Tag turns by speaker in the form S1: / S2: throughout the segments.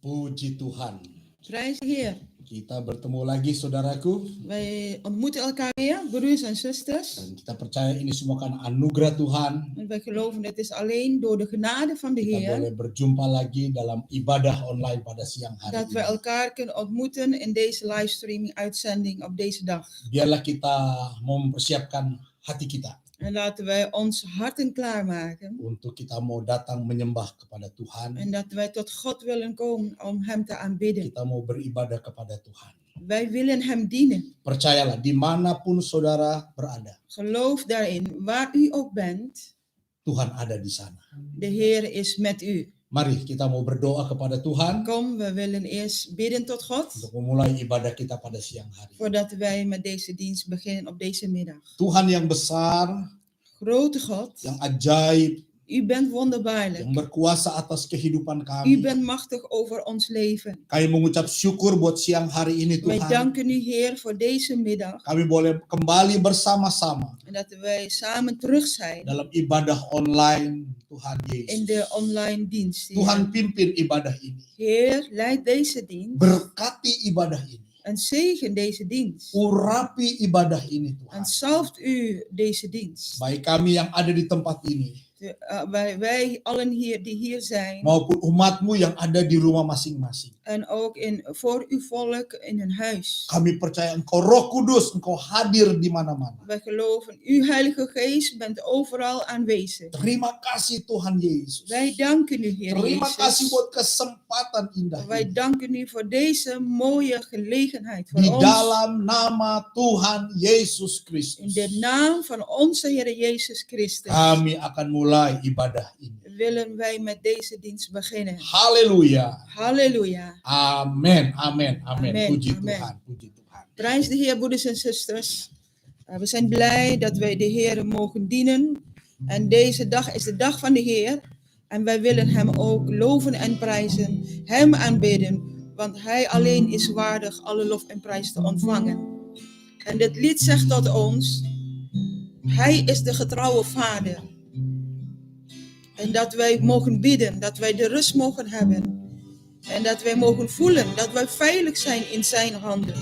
S1: Puji Tuhan.
S2: Prijs de Heer.
S1: Kita bertemu lagi saudaraku.
S2: Wij ontmoeten elkaar weer, broers en zusters.
S1: Dan kita percaya ini semua karena anugerah Tuhan.
S2: En wij geloven dat het is alleen door de genade van de
S1: Kita
S2: Heer
S1: boleh berjumpa lagi dalam ibadah online pada siang hari
S2: dat we
S1: ini.
S2: elkaar kunnen ontmoeten in deze livestreaming uitzending op deze dag.
S1: Biarlah kita mempersiapkan hati kita
S2: En laten wij ons harten klaarmaken.
S1: untuk kita mau datang menyembah kepada Tuhan.
S2: En dat wij tot God willen komen om Hem te aanbidden.
S1: Kita mau beribadah kepada Tuhan.
S2: Wij willen Hem dienen.
S1: Percayalah, dimanapun saudara berada,
S2: Geloof daarin, waar u ook bent,
S1: Tuhan ada di sana.
S2: de Heer is met u.
S1: Mari kita mau berdoa kepada Tuhan
S2: Kom, we willen eerst bidden tot God,
S1: untuk memulai ibadah kita pada siang hari.
S2: voordat wij met deze dienst beginnen op deze middag.
S1: Tuhan yang besar,
S2: Grote God,
S1: yang ajaib,
S2: u bent wonderbaarlijk.
S1: yang berkuasa atas kehidupan
S2: U
S1: kami.
S2: bent machtig over ons leven.
S1: Kami mengucap syukur buat siang hari ini
S2: Wij
S1: Tuhan.
S2: danken u, Heer, voor deze middag.
S1: Kami boleh kembali bersama-sama
S2: En dat wij samen terug zijn
S1: dalam ibadah online Tuhan
S2: in
S1: Yesus.
S2: de online dienst. Heer.
S1: Tuhan pimpin ibadah ini.
S2: Heer, leid deze dienst
S1: Berkati ibadah ini.
S2: en zegen deze dienst.
S1: Urapi ibadah ini Tuhan.
S2: En zalft u deze dienst.
S1: Baik kami yang ada di tempat ini
S2: Wij allen hier die hier zijn.
S1: maupun umatmu yang ada di rumah masing-masing.
S2: En ook voor uw volk in hun huis.
S1: Kami percaya Engkau Roh Kudus, Engkau hadir di mana-mana.
S2: Wij geloven, uw Heilige Geest bent overal aanwezig.
S1: Terima kasih Tuhan Yesus.
S2: Wij danken u, Heer
S1: Terima kasih
S2: Jezus.
S1: buat kesempatan indah
S2: Wij
S1: ini.
S2: danken u voor deze mooie gelegenheid voor
S1: Di
S2: ons.
S1: dalam nama Tuhan Yesus
S2: In
S1: Kristus.
S2: de naam van onze Heer Jezus Christus
S1: Kami akan mulai ibadah ini.
S2: willen wij met deze dienst beginnen.
S1: Haleluya.
S2: Halleluja.
S1: Amin. Amin. Amin.
S2: Amen,
S1: Puji
S2: amen.
S1: Tuhan. Puji Tuhan.
S2: Prijs de Heer, broeders en zusters. We zijn blij dat wij de Heer mogen dienen. En deze dag is de dag van de Heer. En wij willen Hem ook loven en prijzen. Hem aanbidden. Want Hij alleen is waardig alle lof en prijs te ontvangen. En dit lied zegt tot ons. Hij is de getrouwe Vader. En dat wij mogen bidden. Dat wij de rust mogen hebben. En dat wij mogen voelen dat wij veilig zijn in zijn handen.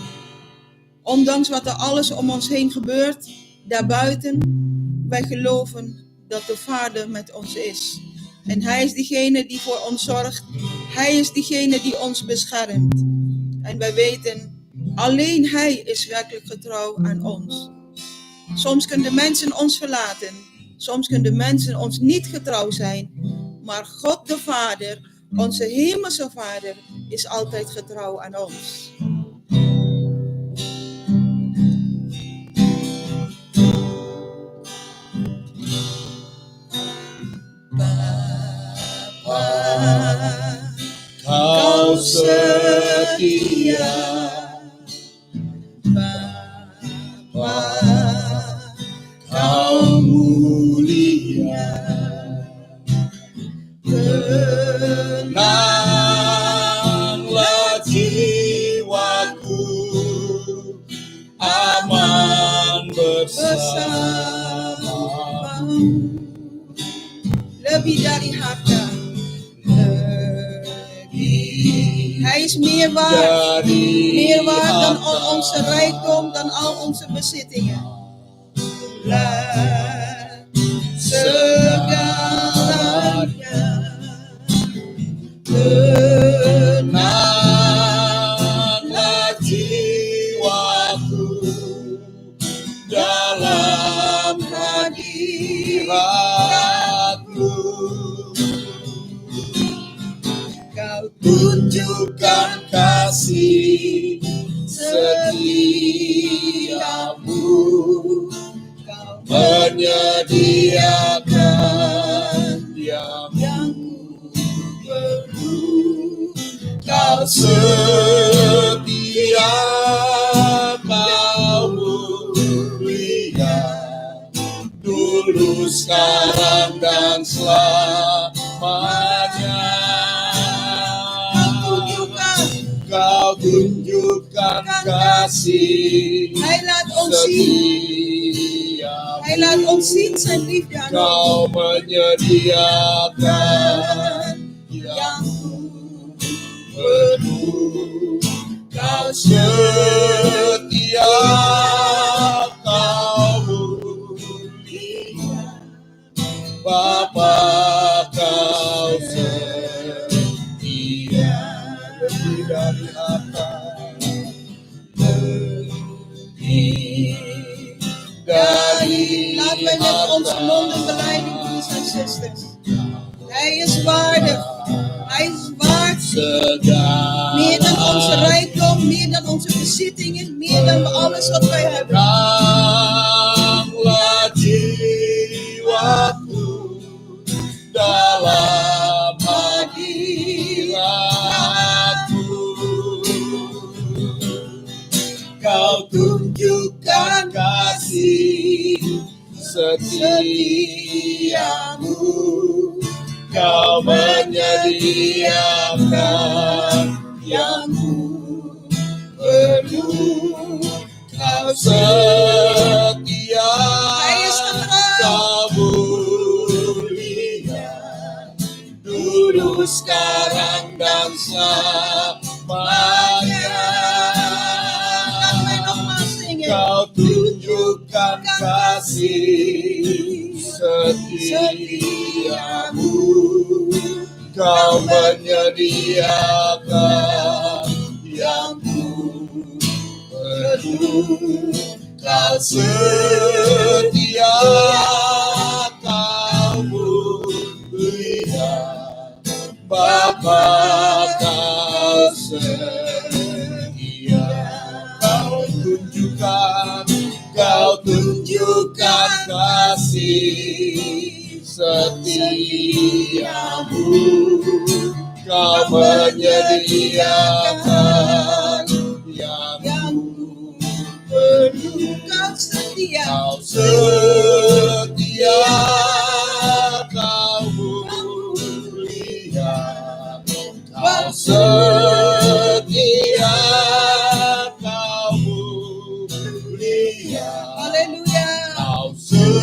S2: Ondanks wat er alles om ons heen gebeurt, daarbuiten, wij geloven dat de Vader met ons is. En Hij is diegene die voor ons zorgt. Hij is diegene die ons beschermt. En wij weten, alleen Hij is werkelijk getrouw aan ons. Soms kunnen de mensen ons verlaten. Soms kunnen de mensen ons niet getrouw zijn. Maar God de Vader, onze hemelse Vader, is altijd getrouw aan ons.
S1: Kau setia.
S2: Bapa,
S1: Kau mulia. Tenanglah jiwaku, aman bersamamu.
S2: lebih dari harta. Hij is meer waard dan al onze rijkdom, dan al onze bezittingen. Laat segalanya
S1: Tenanglah jiwaku dalam hadiratmu.
S2: kau
S1: Tunjukkan kasih setiamu,
S2: kau
S1: menyediakan yang
S2: yang
S1: perlu. Kau setia, kau mulia, dulu, sekarang, dan selamanya. Kau tunjukkan kasih
S2: Hij laat ons zien. Hij laat ons zien zijn liefde aan ons.
S1: Kau menyediakan
S2: Yang
S3: penuh. Kau setia, Kau mulia, Bapa, Kau setia. Lebih dari apa, lebih dari
S2: Laten wij met onze monden belijden, broeders en zusters. Hij is waardig. Hij is waard.
S3: segala
S2: Meer dan onze rijkdom, meer dan onze bezittingen, meer dan alles wat wij hebben.
S3: Teranglah jiwaku dalam hadiratku. Kau tunjukkan kasih setiamu. Kau menyediakan yang ku perlu. Kau setia, Kau mulia, dulu, sekarang, dan selamanya. Kau tunjukkan kasih setiamu. Kau menyediakan yang ku perlu. Kau setia, Kau mulia, Bapa, Kau setia. Kau tunjukkan kasih setiamu. Kau menyediakan yang ku perlu.
S2: Kau setia.
S3: Kau setia, Kau mulia, Kau setia, Kau mulia.
S2: Haleluya.
S3: Kau setia,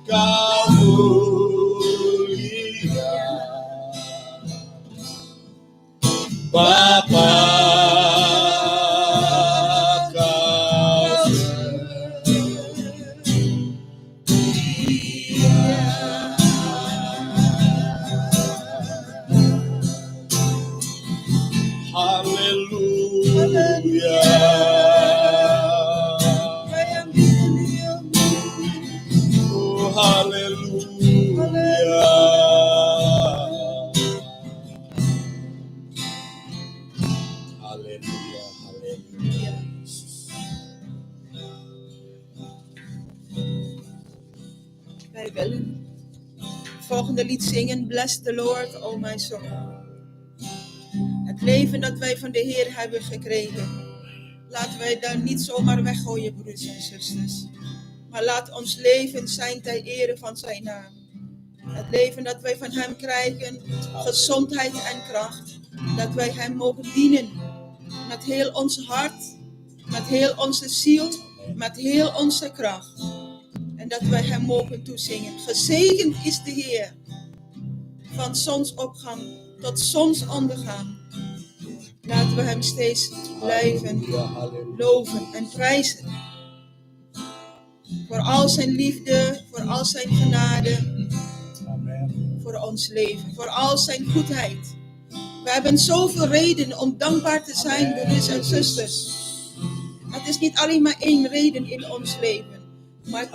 S3: Kau mulia, Bapa, Kau setia. Haleluya. Oh, haleluya. Haleluya, haleluya.
S2: Wij willen het volgende lied zingen. Bless the Lord, oh my soul. Het leven dat wij van de Heer hebben gekregen, laten wij daar niet zomaar weggooien, broeders en zusters. Maar laat ons leven zijn ter ere van zijn naam. Het leven dat wij van hem krijgen, gezondheid en kracht, dat wij hem mogen dienen. Met heel ons hart, met heel onze ziel, met heel onze kracht. En dat wij hem mogen toezingen. Gezegend is de Heer, van zonsopgang tot zonsondergang. Laten we hem steeds blijven loven en prijzen. Voor al zijn liefde, voor al zijn genade, voor ons leven, voor al zijn goedheid. We hebben zoveel redenen om dankbaar te zijn, broeders en zusters. Het is niet alleen maar één reden in ons leven, maar 10.000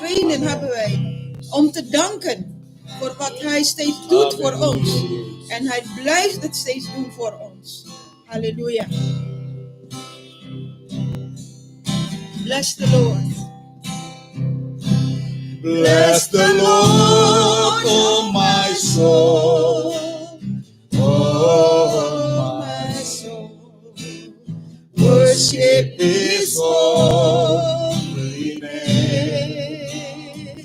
S2: redenen hebben wij om te danken voor wat hij steeds doet voor ons. En hij blijft het steeds doen voor ons. Halleluja. Bless the Lord.
S3: Bless the Lord, oh my soul. Oh my soul. Worship His holy name.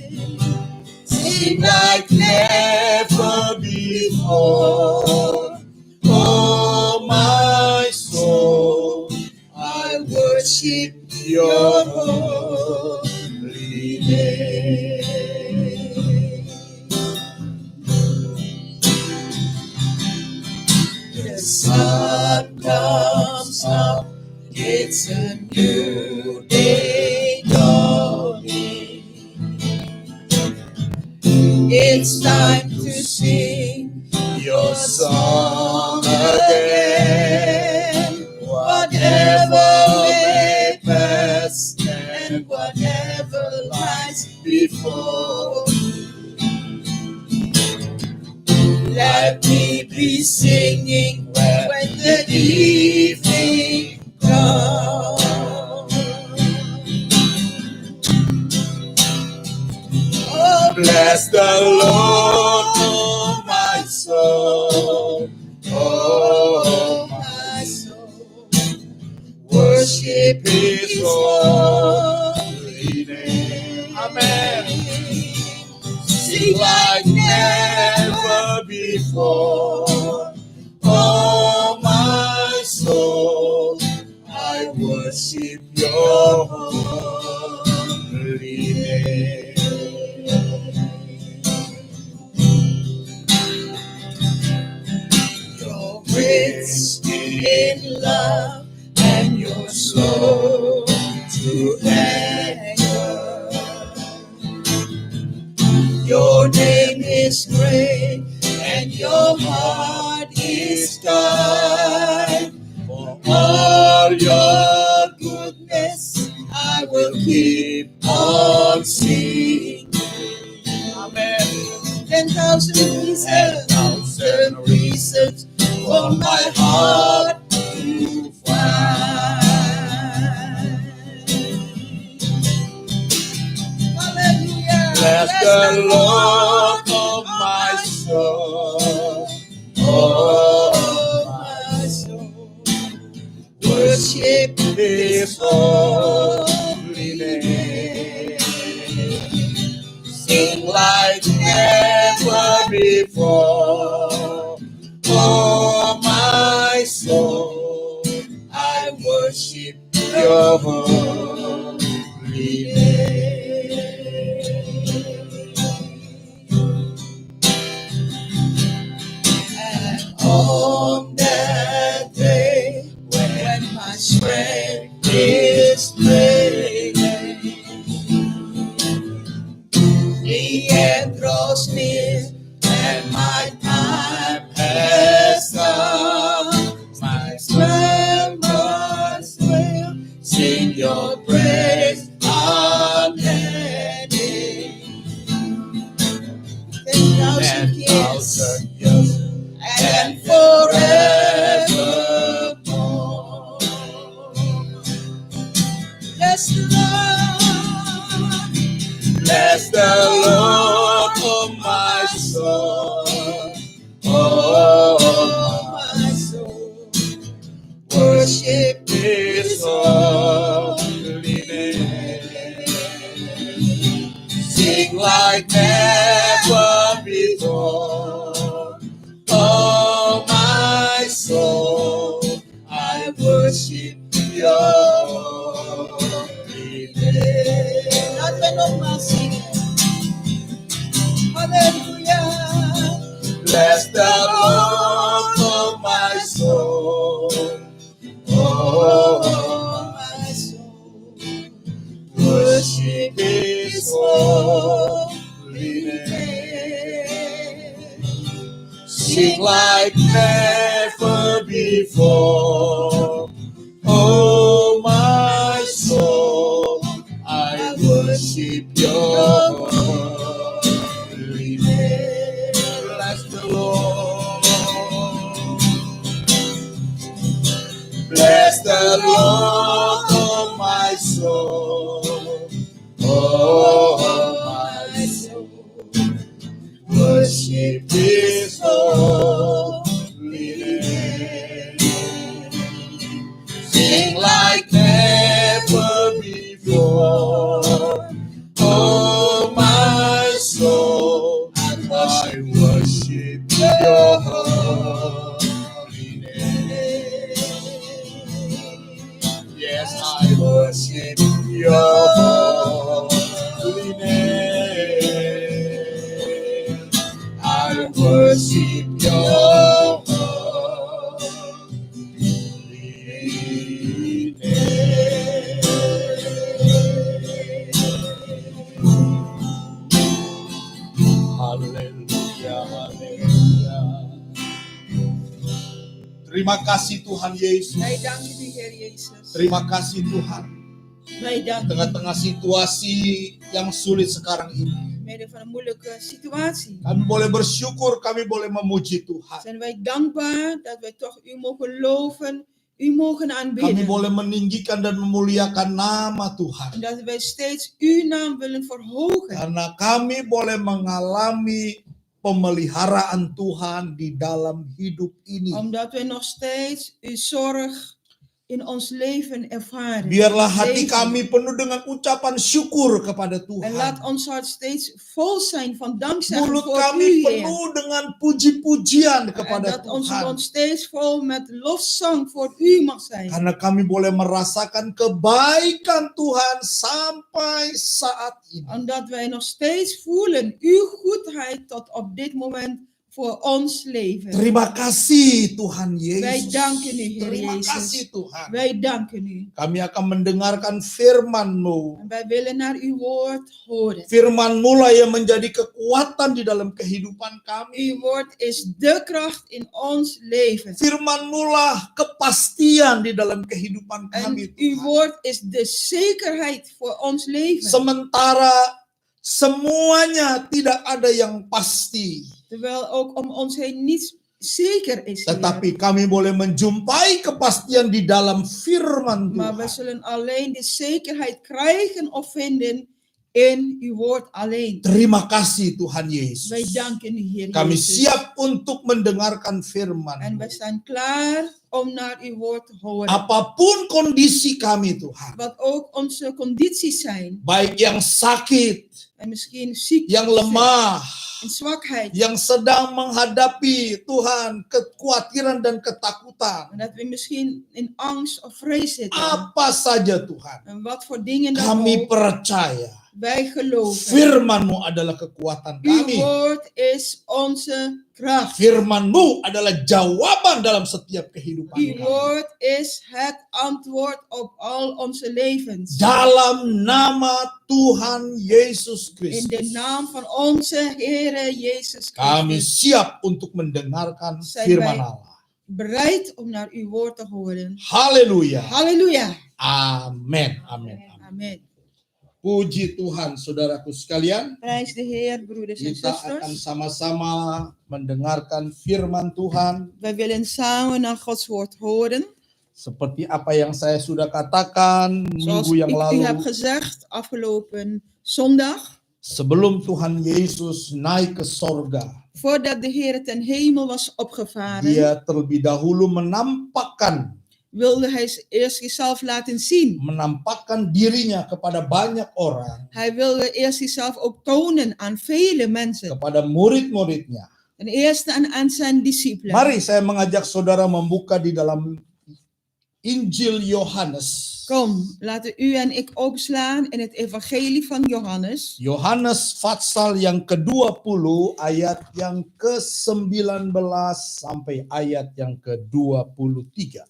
S3: Sing like never before. Oh my soul, I worship Your holy name.
S2: It's time to sing
S3: your song again. Whatever may pass and whatever lies before, let me be singing when the evening comes. Oh, bless the Lord, oh my soul, oh my soul. Worship His holy name. Amen. Sing like never before. Oh my soul, I worship your holy name. You're rich in love and you're slow to anger. Your name is great and your heart is kind. For all your goodness, I will keep on singing. Amen. 10,000 reasons for my heart to find. Hallelujah. Bless the Lord, oh my soul, oh my soul. Worship His holy name. Sing like never before. Oh my soul, I worship your holy name. And on that day when my strength is failing, the end draws near and my time has come. My members will sing your praise unending. 10,000 years and forevermore. Bless the Lord. Bless the Lord, oh my soul, oh my soul. Worship His holy name. Sing like never before. Oh my soul, I worship your holy name. Natin ang masingin. Hallelujah. Bless the Lord, oh my soul, oh my soul. Worship His holy name. Sing like never before. Oh my soul, I worship your holy name. Bless the Lord. Bless the Lord, oh my soul, oh my soul. Worship His holy name. Sing like never before. Oh my soul, I worship your holy name. Haleluya, haleluya.
S1: Terima kasih Tuhan Yesus.
S2: Wij danken u, Heer Jezus.
S1: Terima kasih Tuhan.
S2: Wij danken u.
S1: Tengah-tengah situasi yang sulit sekarang ini,
S2: Midden van een moeilijke situatie
S1: kami boleh bersyukur, kami boleh memuji Tuhan.
S2: zijn wij dankbaar dat wij toch u mogen loven, u mogen
S1: Kami
S2: aanbidden.
S1: boleh meninggikan dan memuliakan nama
S2: En
S1: Tuhan.
S2: dat wij steeds uw naam willen verhogen.
S1: Karena kami boleh mengalami pemeliharaan Tuhan di dalam hidup ini.
S2: Omdat wij nog steeds uw zorg in ons leven ervaren.
S1: Biarlah hati
S2: Leven.
S1: kami penuh dengan ucapan syukur kepada
S2: En laat
S1: Tuhan.
S2: ons hart steeds vol zijn van dankzegging
S1: Mulut
S2: voor
S1: kami
S2: u, Heer.
S1: penuh dengan puji-pujian
S2: En
S1: kepada
S2: dat onze
S1: Tuhan.
S2: mond steeds vol met lofzang voor u mag zijn.
S1: Karena kami boleh merasakan kebaikan Tuhan sampai saat ini.
S2: Omdat wij nog steeds voelen uw goedheid tot op dit moment voor ons leven.
S1: Terima kasih Tuhan
S2: Wij
S1: Yesus.
S2: danken u, Heer
S1: Terima
S2: Jezus.
S1: kasih Tuhan.
S2: Wij danken u.
S1: Kami akan mendengarkan firman-Mu.
S2: En wij willen naar uw woord horen.
S1: Firman-Mu lah yang menjadi kekuatan di dalam kehidupan kami.
S2: Uw woord is de kracht in ons leven.
S1: Firman-Mu lah kepastian di dalam kehidupan
S2: En
S1: kami.
S2: uw
S1: Tuhan.
S2: woord is de zekerheid voor ons leven.
S1: Sementara semuanya tidak ada yang pasti.
S2: Terwijl ook om ons heen niets zeker is. Heer.
S1: Tetapi kami boleh menjumpai kepastian di dalam firman
S2: Maar we
S1: Tuhan.
S2: zullen alleen de zekerheid krijgen of vinden in uw woord alleen.
S1: Terima kasih Tuhan Yesus.
S2: Wij danken u, Heer
S1: Kami
S2: Jezus.
S1: siap untuk mendengarkan firman.
S2: En we staan klaar om naar uw woord te horen.
S1: Apapun kondisi kami Tuhan.
S2: Wat ook onze condities zijn.
S1: Baik yang sakit,
S2: En misschien ziek
S1: yang lemah,
S2: en zwakheid.
S1: yang sedang menghadapi Tuhan kekhawatiran dan ketakutan.
S2: En dat we misschien in angst of vrees zitten.
S1: Apa saja Tuhan.
S2: En wat voor dingen dan
S1: Kami
S2: ook.
S1: percaya
S2: Wij geloven.
S1: firman-Mu adalah kekuatan
S2: Uw
S1: kami.
S2: woord is onze kracht.
S1: Firman-Mu adalah jawaban dalam setiap kehidupan
S2: Uw
S1: kami.
S2: woord is het antwoord op al onze levens.
S1: Dalam nama Tuhan Yesus
S2: In de
S1: Kristus.
S2: naam van onze Heere Jezus
S1: Kami
S2: Christus.
S1: siap untuk mendengarkan
S2: Zijn
S1: firman
S2: wij
S1: Allah.
S2: bereid om naar uw woord te horen.
S1: Haleluya.
S2: Halleluja.
S1: Amin. Amin.
S2: Amen.
S1: Puji Tuhan, saudaraku sekalian.
S2: Prijs de Heer, broeders en
S1: Kita akan
S2: zusters.
S1: sama-sama mendengarkan firman Tuhan.
S2: Wij willen samen naar Gods woord horen.
S1: Seperti apa yang saya sudah katakan
S2: Zoals
S1: minggu yang
S2: ik u heb
S1: lalu.
S2: gezegd afgelopen zondag.
S1: Sebelum Tuhan Yesus naik ke sorga.
S2: Voordat de Heer ten hemel was opgevaren.
S1: Dia terlebih dahulu menampakkan
S2: Wilde hij eerst zichzelf laten zien.
S1: menampakkan dirinya kepada banyak orang,
S2: Hij wilde eerst zichzelf ook tonen aan vele mensen.
S1: kepada murid-muridnya.
S2: Ten eerste aan zijn discipelen.
S1: Mari saya mengajak saudara membuka di dalam Injil Yohanes.
S2: Kom, laten u en ik opslaan in het evangelie van Johannes.
S1: Yohanes pasal yang ke-20 ayat yang ke-19 sampai ayat yang ke-23.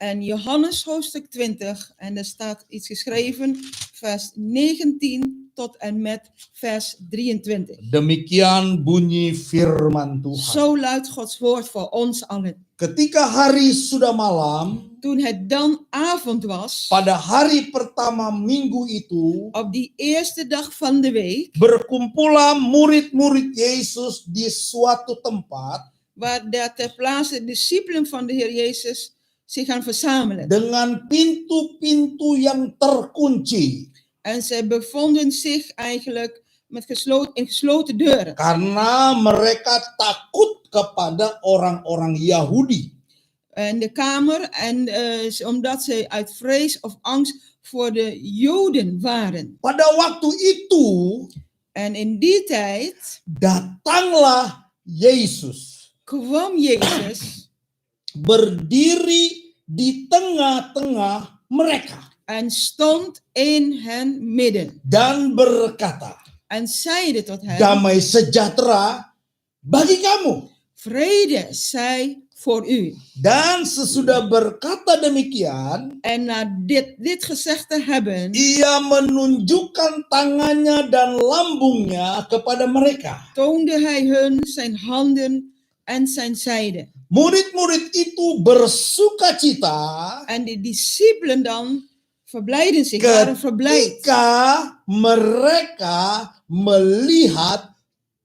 S2: En Johannes hoofdstuk 20. En er staat iets geschreven. Vers 19 tot en met vers 23.
S1: Demikian bunyi firman Tuhan.
S2: Zo luidt Gods woord voor ons allen.
S1: Ketika hari sudah malam,
S2: Toen het dan avond was,
S1: pada hari pertama minggu itu,
S2: op die eerste dag van de week,
S1: berkumpullah murid-murid Yesus di suatu tempat
S2: waar daar ter plaatse discipelen van de Heer Jezus zich gaan verzamelen.
S1: dengan pintu-pintu yang terkunci.
S2: En zij bevonden zich eigenlijk met gesloten deuren.
S1: Karena mereka takut kepada orang-orang Yahudi.
S2: In de kamer en omdat ze uit vrees of angst voor de Joden waren.
S1: Pada waktu itu,
S2: En in die tijd
S1: datanglah Yesus
S2: kwam Jezus
S1: berdiri di tengah-tengah mereka
S2: en stond in hen midden.
S1: dan berkata,
S2: En zeide tot hen,
S1: damai sejahtera bagi kamu.
S2: vrede zij voor u.
S1: Dan sesudah berkata demikian,
S2: En na dit gezegd te hebben,
S1: ia menunjukkan tangannya dan lambungnya kepada mereka.
S2: toonde hij hun zijn handen en zijn zijde.
S1: Murid-murid itu bersukacita
S2: En de discipelen dan verblijden zich, waren verblijd.
S1: ketika mereka melihat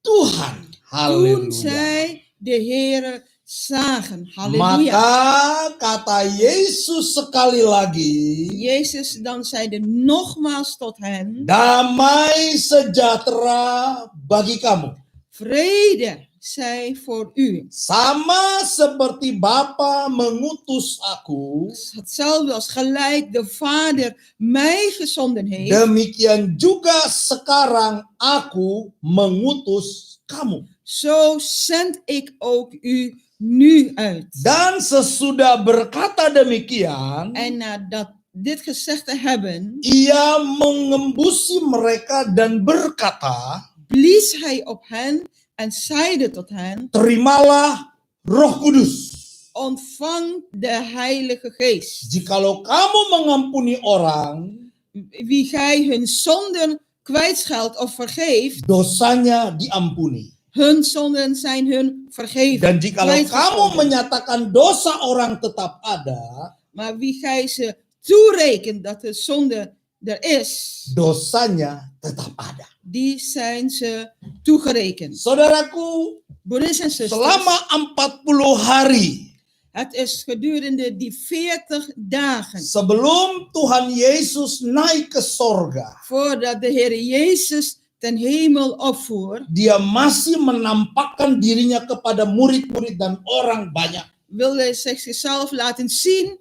S1: Tuhan.
S2: Toen
S1: Haleluya.
S2: zij de Heere zagen. Halleluja.
S1: Maka kata Yesus sekali lagi,
S2: Jezus dan zeide nogmaals tot hen,
S1: damai sejahtera bagi kamu.
S2: vrede zij voor u.
S1: Sama seperti Bapa mengutus aku,
S2: Hetzelfde als gelijk de Vader mij gezonden heeft,
S1: demikian juga sekarang aku mengutus kamu.
S2: zo zend ik ook u nu uit.
S1: Dan sesudah berkata demikian,
S2: En nadat dit gezegd te hebben,
S1: ia mengembusi mereka dan berkata,
S2: blies hij op hen en zeide tot hen,
S1: terimalah Roh Kudus.
S2: ontvang de Heilige Geest.
S1: Jikalau kamu mengampuni orang,
S2: Wie gij hun zonden kwijtscheldt of vergeeft,
S1: dosanya diampuni.
S2: hun zonden zijn hun vergeven.
S1: Dan jikalau kamu
S2: Kwijtgescholden.
S1: menyatakan dosa orang tetap ada,
S2: Maar wie gij ze toerekent dat de zonde er is,
S1: dosanya tetap ada.
S2: die zijn ze toegerekend.
S1: Saudaraku,
S2: Broeders en zusters,
S1: selama 40 hari
S2: het is gedurende die 40 dagen
S1: sebelum Tuhan Yesus naik ke sorga,
S2: voordat de Heer Jezus ten hemel opvoer,
S1: dia masih menampakkan dirinya kepada murid-murid dan orang banyak.
S2: wilde hij zichzelf laten zien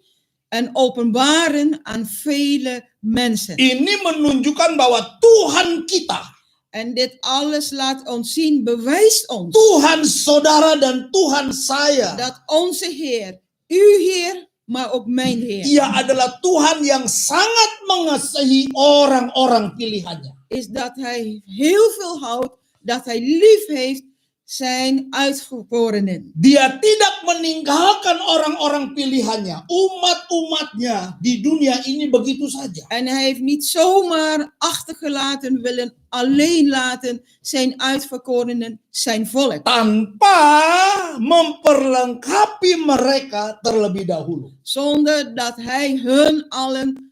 S2: en openbaren aan vele mensen.
S1: Ini menunjukkan bahwa Tuhan kita,
S2: En dit alles laat ons zien, bewijst ons
S1: Tuhan saudara dan Tuhan saya,
S2: dat onze Heer, uw Heer, maar ook mijn Heer,
S1: Ia adalah Tuhan yang sangat mengasihi orang-orang pilihannya.
S2: is dat Hij heel veel houdt, dat Hij lief heeft zijn uitverkorenen.
S1: Dia tidak meninggalkan orang-orang pilihannya, umat-umatnya di dunia ini begitu saja.
S2: En Hij heeft niet zomaar achtergelaten willen alleen laten zijn uitverkorenen, zijn volk.
S1: Tanpa memperlengkapi mereka terlebih dahulu.
S2: Zonder dat Hij hun allen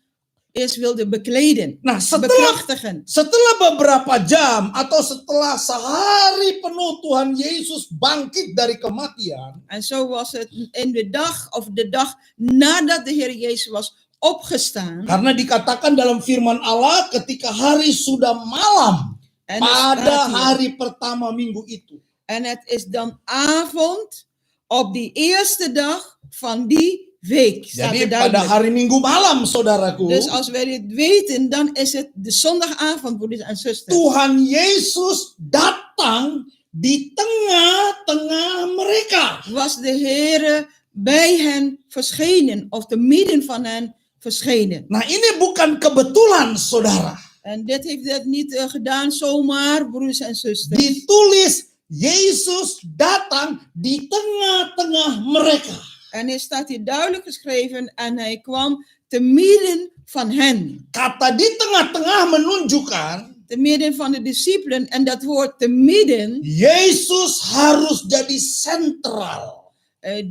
S2: eerst wilde bekleden,
S1: Nah,
S2: bekrachtigen.
S1: setelah beberapa jam atau setelah sehari penuh Tuhan Yesus bangkit dari kematian,
S2: En zo was het in de dag of de dag nadat de Heer Jezus was opgestaan.
S1: karena dikatakan dalam firman Allah ketika hari sudah malam
S2: En,
S1: pada hari pertama minggu itu.
S2: en het is dan avond op die eerste dag van die week. Staat
S1: Jadi
S2: er
S1: pada
S2: duidelijk.
S1: hari Minggu malam, saudaraku,
S2: Dus als wij dit weten, dan is het de zondagavond, broeders en zusters.
S1: Tuhan Yesus datang di tengah-tengah mereka.
S2: Was de Heer bij hen verschenen, of te midden van hen verschenen.
S1: Nah, ini bukan kebetulan, saudara.
S2: En dit heeft het niet gedaan zomaar, broeders en zusters.
S1: Ditulis Yesus datang di tengah-tengah mereka.
S2: En er staat hier duidelijk geschreven, en hij kwam te midden van hen.
S1: Kata di tengah-tengah menunjukkan
S2: Te midden van de discipelen. En dat woord te midden,
S1: Yesus harus jadi sentral.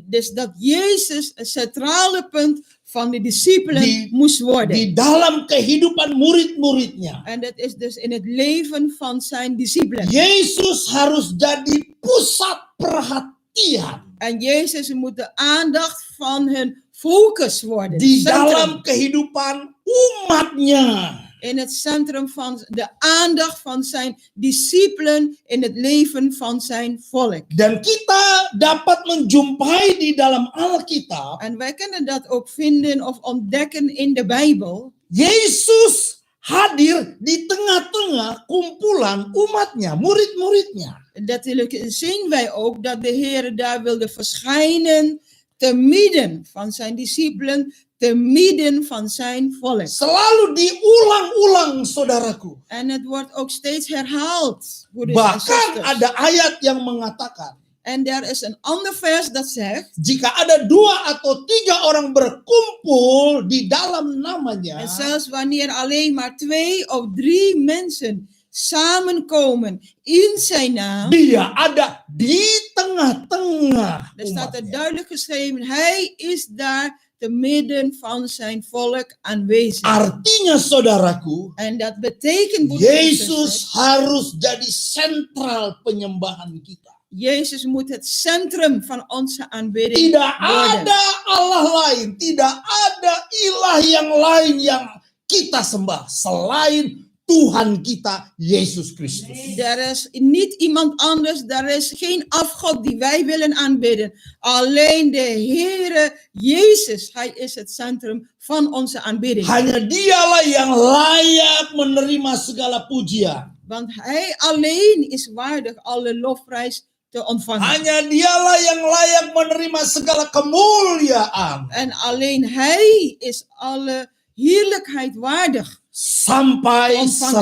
S2: dus dat Jezus een centrale punt van de discipelen
S1: Die-
S2: moest worden.
S1: Di dalam kehidupan murid-muridnya.
S2: En dat is dus in het leven van zijn discipelen.
S1: Yesus harus jadi pusat perhatian
S2: En Jezus moet de aandacht van hun focus worden.
S1: di
S2: Centrum.
S1: dalam kehidupan umatnya.
S2: In het centrum van de aandacht van zijn discipelen in het leven van zijn volk.
S1: Dan kita dapat menjumpai di dalam Alkitab,
S2: En wij kunnen dat ook vinden of ontdekken in de Bijbel.
S1: Yesus hadir di tengah-tengah kumpulan umatnya, murid-muridnya.
S2: Natuurlijk zien wij ook dat de Heer daar wilde verschijnen te midden van zijn discipelen, te midden van zijn volk.
S1: Selalu diulang-ulang, saudaraku.
S2: En het wordt ook steeds herhaald. Broeders en
S1: Bahkan
S2: zusters.
S1: ada ayat yang mengatakan,
S2: En er is een ander vers dat zegt,
S1: jika ada 2 atau 3 orang berkumpul di dalam namanya,
S2: en zelfs wanneer alleen maar 2 of 3 mensen samenkomen in zijn naam,
S1: dia ada di tengah-tengah
S2: dan staat er
S1: umatnya.
S2: duidelijk geschreven, hij is daar te midden van zijn volk aanwezig.
S1: Artinya saudaraku,
S2: En dat betekent, broeders en
S1: Yesus
S2: zusters,
S1: harus jadi sentral penyembahan kita.
S2: Jezus moet het centrum van onze aanbidding
S1: Tidak
S2: worden.
S1: ada Allah lain, tidak ada ilah yang lain yang kita sembah selain Tuhan kita Yesus Kristus.
S2: Er is niet iemand anders, er is geen afgod die wij willen aanbidden. Alleen de Heere Jezus, hij is het centrum van onze aanbidding.
S1: Hanya dialah yang layak menerima segala pujian.
S2: Want hij alleen is waardig alle lofprijs te ontvangen.
S1: Hanya dialah yang layak menerima segala kemuliaan.
S2: En alleen hij is alle heerlijkheid waardig.
S1: Sampai
S2: Ontvangen.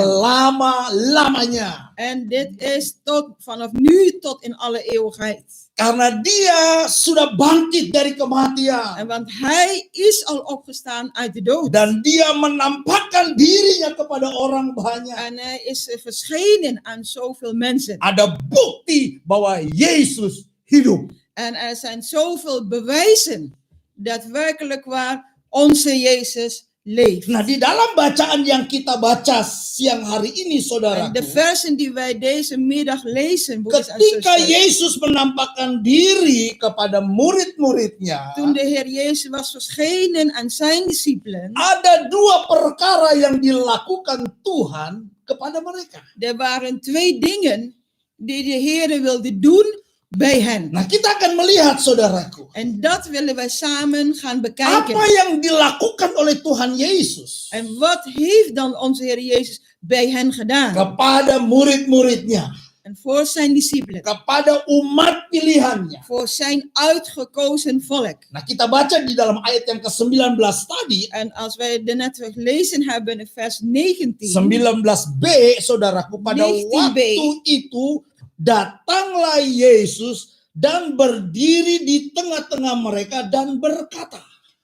S1: selama-lamanya.
S2: En dit is vanaf nu tot in alle eeuwigheid.
S1: Karena dia sudah bangkit dari kematian.
S2: En want hij is al opgestaan uit de dood.
S1: Dan dia menampakkan dirinya kepada orang banyak.
S2: En hij is verschenen aan zoveel mensen.
S1: Ada bukti bahwa Yesus hidup.
S2: En er zijn zoveel bewijzen dat werkelijk waar onze Jezus leeft.
S1: Nah, di dalam bacaan yang kita baca siang hari ini,
S2: En de
S1: saudaraku,
S2: versen die wij deze middag lezen, broeders en
S1: ketika
S2: zusters,
S1: Yesus menampakkan diri kepada murid-muridnya,
S2: toen de Heer Jezus was verschenen aan zijn discipelen,
S1: ada 2 perkara yang dilakukan Tuhan kepada mereka.
S2: er waren 2 dingen die de Heer wilde doen bij hen.
S1: Nah, kita akan melihat, saudaraku,
S2: En dat willen wij samen gaan bekijken.
S1: apa yang dilakukan oleh Tuhan Yesus
S2: En wat heeft dan onze Heer Jezus bij hen gedaan?
S1: kepada murid-muridnya,
S2: En voor zijn discipelen,
S1: kepada umat pilihannya.
S2: voor zijn uitgekozen volk.
S1: Nah, kita baca di dalam ayat yang ke-19 tadi,
S2: En als wij er net gelezen hebben in vers 19,
S1: 19b, saudaraku, pada
S2: 19b.
S1: waktu itu datanglah Yesus dan berdiri di tengah-tengah mereka dan berkata.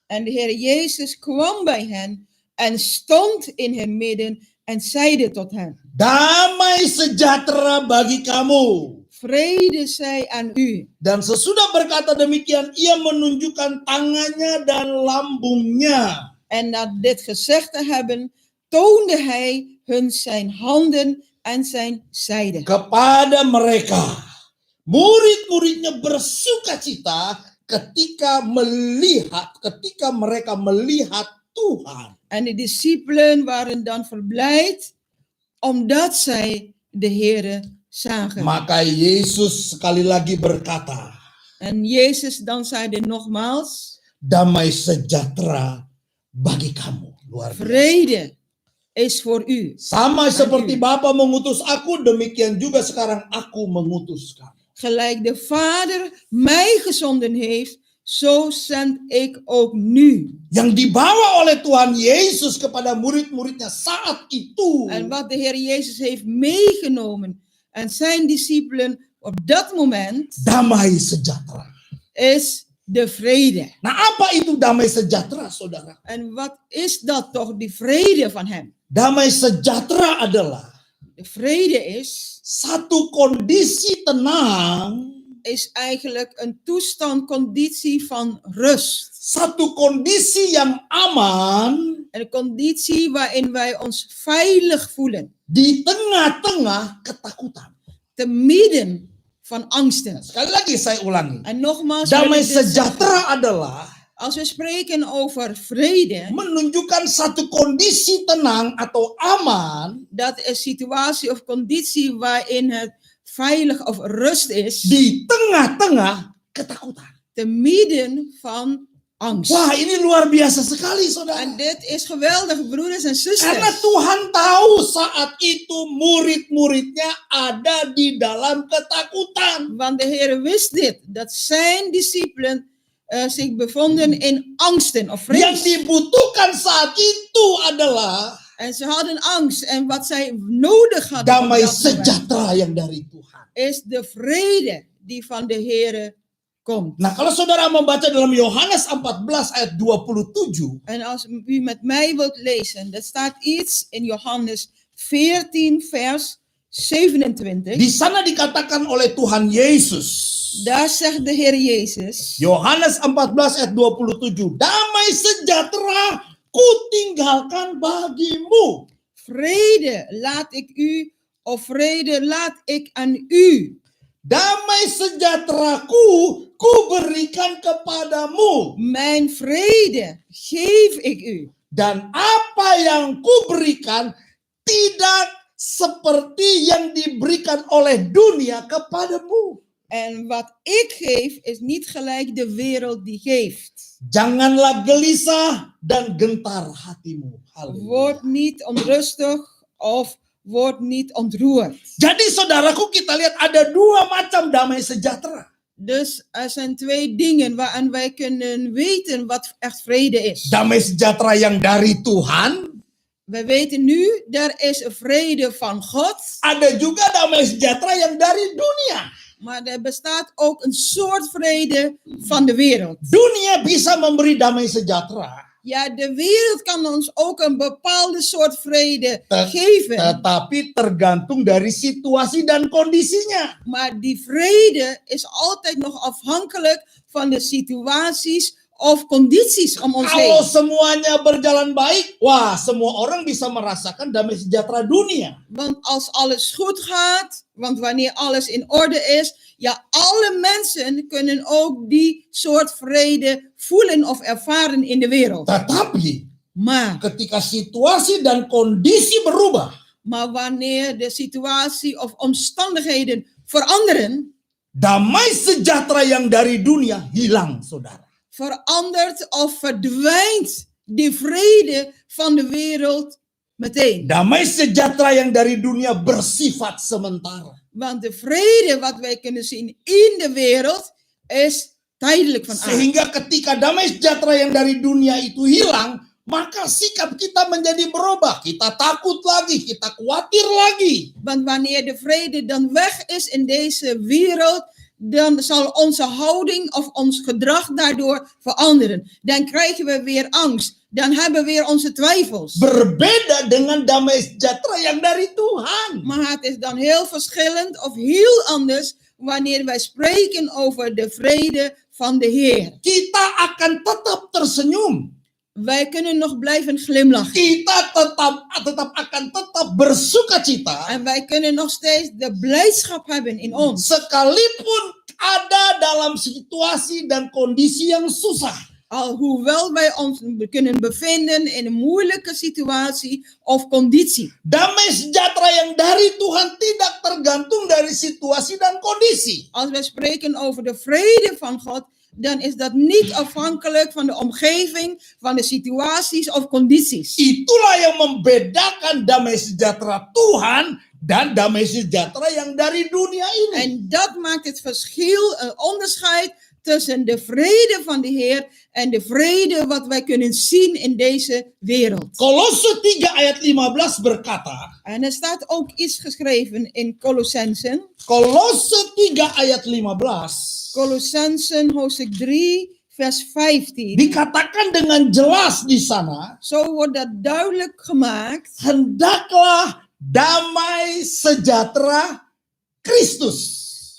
S2: en de Heer Jezus kwam bij hen en stond in hun midden en zeide tot hen,
S1: Damai sejahtera bagi kamu.
S2: vrede zij aan u.
S1: Dan sesudah berkata demikian, ia menunjukkan tangannya dan lambungnya.
S2: En na dit gezegd te hebben, toonde hij hun zijn handen en zijn zijde.
S1: Kepada mereka. Murid-muridnya bersukacita ketika mereka melihat Tuhan.
S2: En de discipelen waren dan verblijd omdat zij de Heere zagen.
S1: Maka Yesus sekali lagi berkata,
S2: En Jezus dan zeide nogmaals,
S1: damai sejahtera bagi kamu. Luar biasa.
S2: vrede is voor u.
S1: Sama seperti Bapa mengutus aku, demikian juga sekarang aku mengutus kamu.
S2: Gelijk de Vader mij gezonden heeft, zo zend ik ook nu.
S1: Yang dibawa oleh Tuhan Yesus kepada murid-muridnya saat itu.
S2: En wat de Heer Jezus heeft meegenomen en zijn discipelen op dat moment
S1: Damai sejahtera.
S2: is de vrede.
S1: Nah, apa itu damai sejahtera, saudara?
S2: En wat is dat toch, die vrede van hem?
S1: Damai sejahtera adalah
S2: De vrede is
S1: satu kondisi tenang,
S2: is eigenlijk een toestand, conditie van rust.
S1: satu kondisi yang aman
S2: Een conditie waarin wij ons veilig voelen.
S1: di tengah-tengah ketakutan.
S2: Te midden van angsten.
S1: Sekali lagi saya ulangi.
S2: En nogmaals, wil
S1: Damai
S2: ik dit zeggen.
S1: sejahtera adalah
S2: Als we spreken over vrede,
S1: menunjukkan satu kondisi tenang atau aman
S2: dat is situatie of conditie waarin het veilig of rust is,
S1: di tengah-tengah ketakutan.
S2: te midden van angst.
S1: Wah, ini luar biasa sekali, saudara.
S2: En dit is geweldig, broeders en
S1: Karena
S2: zusters.
S1: Tuhan tahu saat itu murid-muridnya ada di dalam ketakutan.
S2: Want de Heer wist dit, dat zijn discipelen zich bevonden in angsten of
S1: Yang
S2: vrees.
S1: dibutuhkan saat itu adalah
S2: En ze hadden angst. En wat zij nodig hadden op
S1: damai
S2: dat moment
S1: sejahtera yang dari Tuhan.
S2: is de vrede die van de Heere komt.
S1: Nah, kalau saudara membaca dalam Yohanes 14 ayat 27,
S2: En als u met mij wilt lezen, er staat iets in Johannes 14 vers 27.
S1: di sana dikatakan oleh Tuhan Yesus.
S2: Daar zegt de Heer Jezus,
S1: Yohanes 14 ayat 27, damai sejahtera ku tinggalkan bagimu.
S2: vrede laat ik u, of vrede laat ik aan u.
S1: Damai sejahteraku ku berikan kepadamu.
S2: Mijn vrede geef ik u.
S1: Dan apa yang ku berikan tidak seperti yang diberikan oleh dunia kepadamu.
S2: En wat ik geef is niet gelijk de wereld die geeft.
S1: Janganlah gelisah dan gentar hatimu. Haleluya.
S2: Word niet onrustig of word niet ontroerd.
S1: Jadi saudaraku, kita lihat ada dua macam damai sejahtera.
S2: Dus er zijn twee dingen waaraan wij kunnen weten wat echt vrede is.
S1: Damai sejahtera yang dari Tuhan,
S2: We weten nu, er is een vrede van God,
S1: ada juga damai sejahtera yang dari dunia.
S2: maar er bestaat ook een soort vrede van de wereld.
S1: Dunia bisa memberi damai sejahtera,
S2: Ja, de wereld kan ons ook een bepaalde soort vrede geven,
S1: tetapi tergantung dari situasi dan kondisinya.
S2: maar die vrede is altijd nog afhankelijk van de situaties of condities om ons
S1: Kalau
S2: heen.
S1: semuanya berjalan baik, wah, semua orang bisa merasakan damai sejahtera dunia.
S2: Want als alles goed gaat, want wanneer alles in orde is, ja, alle mensen kunnen ook die soort vrede voelen of ervaren in de wereld.
S1: Tetapi
S2: Maar
S1: ketika situasi dan kondisi berubah,
S2: wanneer de situatie of omstandigheden veranderen,
S1: damai sejahtera yang dari dunia hilang, saudara.
S2: verandert of verdwijnt die vrede van de wereld meteen.
S1: Damai sejahtera yang dari dunia bersifat sementara.
S2: Want de vrede wat wij kunnen zien in de wereld is tijdelijk van aard.
S1: Sehingga ketika damai sejahtera yang dari dunia itu hilang, maka sikap kita menjadi berubah. Kita takut lagi, kita khawatir lagi.
S2: Want wanneer de vrede dan weg is in deze wereld, dan zal onze houding of ons gedrag daardoor veranderen. Dan krijgen we weer angst. Dan hebben we weer onze twijfels.
S1: Berbeda dengan damai sejahtera yang dari Tuhan.
S2: Maar het is dan heel verschillend of heel anders wanneer wij spreken over de vrede van de Heer.
S1: Kita akan tetap tersenyum.
S2: Wij kunnen nog blijven glimlachen.
S1: Kita akan tetap bersuka cita.
S2: En wij kunnen nog steeds de blijdschap hebben in ons.
S1: Sekalipun ada dalam situasi dan kondisi yang susah.
S2: Alhoewel wij ons kunnen bevinden in een moeilijke situatie of conditie.
S1: Damai sejahtera yang dari Tuhan tidak tergantung dari situasi dan kondisi.
S2: Als wij spreken over de vrede van God, dan is dat niet afhankelijk van de omgeving, van de situaties of condities.
S1: Itulah yang membedakan damai sejahtera Tuhan dan damai sejahtera yang dari dunia ini.
S2: En dat maakt het verschil, een onderscheid tussen de vrede van de Heer en de vrede wat wij kunnen zien in deze wereld.
S1: Kolose 3 ayat 15 berkata,
S2: En er staat ook iets geschreven in Colossensen.
S1: Kolose 3 ayat 15
S2: Colossensen hoofdstuk 3 vers 15.
S1: dikatakan dengan jelas di sana,
S2: Zo wordt dat duidelijk gemaakt.
S1: hendaklah damai sejahtera Kristus.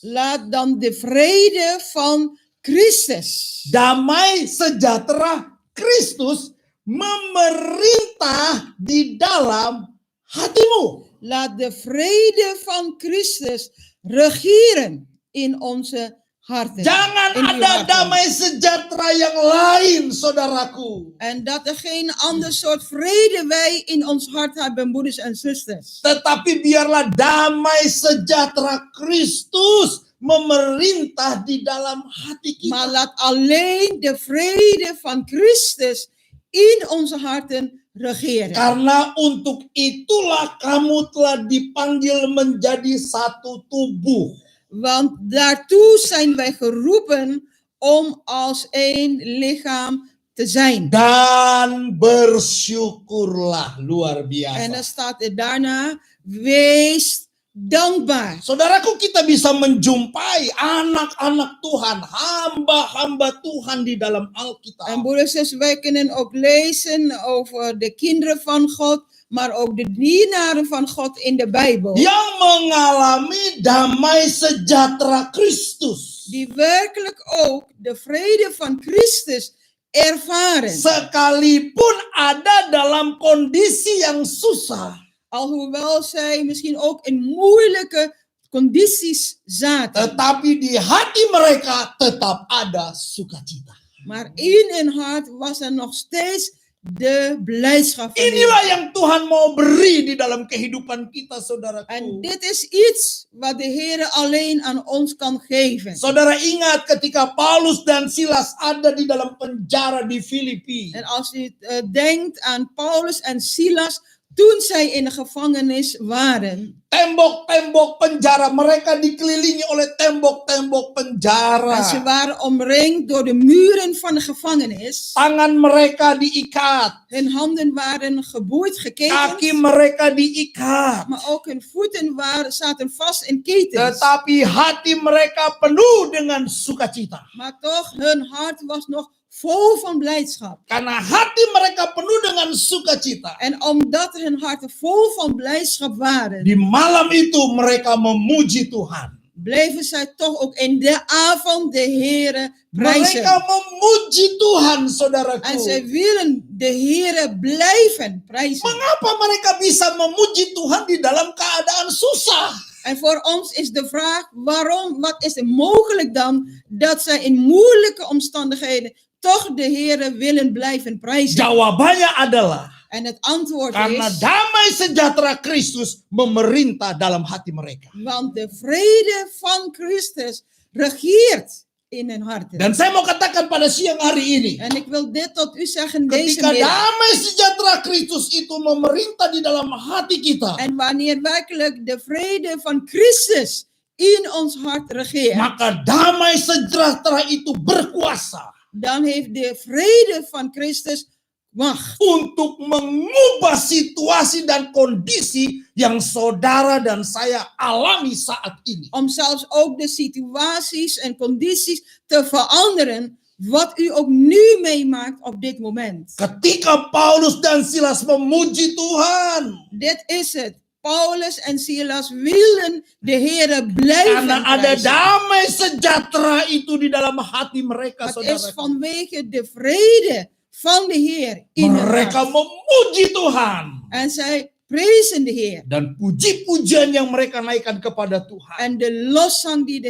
S2: Laat dan de vrede van Christus.
S1: Damai sejahtera Kristus memerintah di dalam hatimu.
S2: Laat de vrede van Christus regeren in onze harten.
S1: Jangan
S2: In uw
S1: ada
S2: harten.
S1: damai sejahtera yang lain, saudaraku.
S2: En dat er geen ander soort vrede wij in ons hart hebben, broeders en zusters.
S1: Tetapi biarlah damai sejahtera Kristus memerintah di dalam hati kita.
S2: Maar laat alleen de vrede van Christus in onze harten regeren.
S1: Karena untuk itulah kamu telah dipanggil menjadi satu tubuh.
S2: Want daartoe zijn wij geroepen om als één lichaam te zijn.
S1: Dan bersyukurlah, luar
S2: En dan
S1: biasa.
S2: staat er daarna, wees dankbaar.
S1: Saudaraku, kita bisa menjumpai anak-anak Tuhan, hamba-hamba Tuhan di dalam Alkitab.
S2: En broeders en zusters, wij kunnen ook lezen over de kinderen van God, maar ook de dienaren van God in de Bijbel.
S1: Yang mengalami damai sejahtera Kristus.
S2: Die werkelijk ook de vrede van Christus ervaren.
S1: Sekalipun ada dalam kondisi yang susah.
S2: Alhoewel zij misschien ook in moeilijke condities zaten.
S1: Tetapi di hati mereka tetap ada sukacita.
S2: Maar in hun hart was er nog steeds de blijdschap van
S1: Inilah
S2: Heer.
S1: yang Tuhan mau beri di dalam kehidupan kita,
S2: En
S1: saudaraku.
S2: dit is iets wat de Heer alleen aan ons kan geven.
S1: Saudara ingat ketika Paulus dan Silas ada di dalam penjara di Filipi.
S2: En als u denkt aan Paulus en Silas toen zij in de gevangenis waren.
S1: Tembok-tembok penjara, mereka dikelilingi oleh tembok-tembok
S2: En ze
S1: penjara.
S2: waren omringd door de muren van de gevangenis.
S1: Tangan mereka diikat,
S2: Hun handen waren geboeid,
S1: kaki
S2: geketend.
S1: mereka diikat.
S2: Maar ook hun voeten zaten vast in ketens.
S1: Tetapi hati mereka penuh dengan sukacita.
S2: Maar toch, hun hart was nog vol van blijdschap.
S1: Karena hati mereka penuh dengan sukacita.
S2: En omdat hun harten vol van blijdschap waren,
S1: Di malam itu mereka memuji Tuhan.
S2: bleven zij toch ook in de avond de Heere prijzen.
S1: Mereka memuji Tuhan,
S2: En
S1: saudaraku.
S2: zij willen de Heere blijven prijzen.
S1: Mengapa mereka bisa memuji Tuhan di dalam keadaan susah?
S2: En voor ons is de vraag, waarom, wat is er mogelijk dan dat zij in moeilijke omstandigheden toch de Heere willen blijven prijzen?
S1: Jawabannya adalah
S2: En het antwoord
S1: karena
S2: is,
S1: damai sejahtera Kristus memerintah dalam hati mereka.
S2: want de vrede van Christus regeert in hun harten.
S1: Dan saya mau katakan pada siang hari ini,
S2: En ik wil dit tot u zeggen deze
S1: ketika
S2: middag.
S1: damai sejahtera Kristus itu memerintah di dalam hati kita,
S2: En wanneer werkelijk de vrede van Christus in ons hart regeert,
S1: maka damai sejahtera itu berkuasa
S2: dan heeft de vrede van Christus macht
S1: untuk mengubah situasi dan kondisi yang saudara dan saya alami saat ini.
S2: om zelfs ook de situaties en condities te veranderen wat u ook nu meemaakt op dit moment.
S1: Ketika Paulus dan Silas memuji Tuhan,
S2: Dit is het. Paulus en Silas willen de Heere blijven
S1: karena ada
S2: prijzen.
S1: damai sejahtera itu di dalam hati mereka,
S2: Het is
S1: saudara.
S2: vanwege de vrede van de Heer in hun
S1: Mereka
S2: hart.
S1: memuji Tuhan.
S2: En zij prezen de Heer.
S1: Dan puji-pujian yang mereka naikkan kepada Tuhan
S2: En de loszang die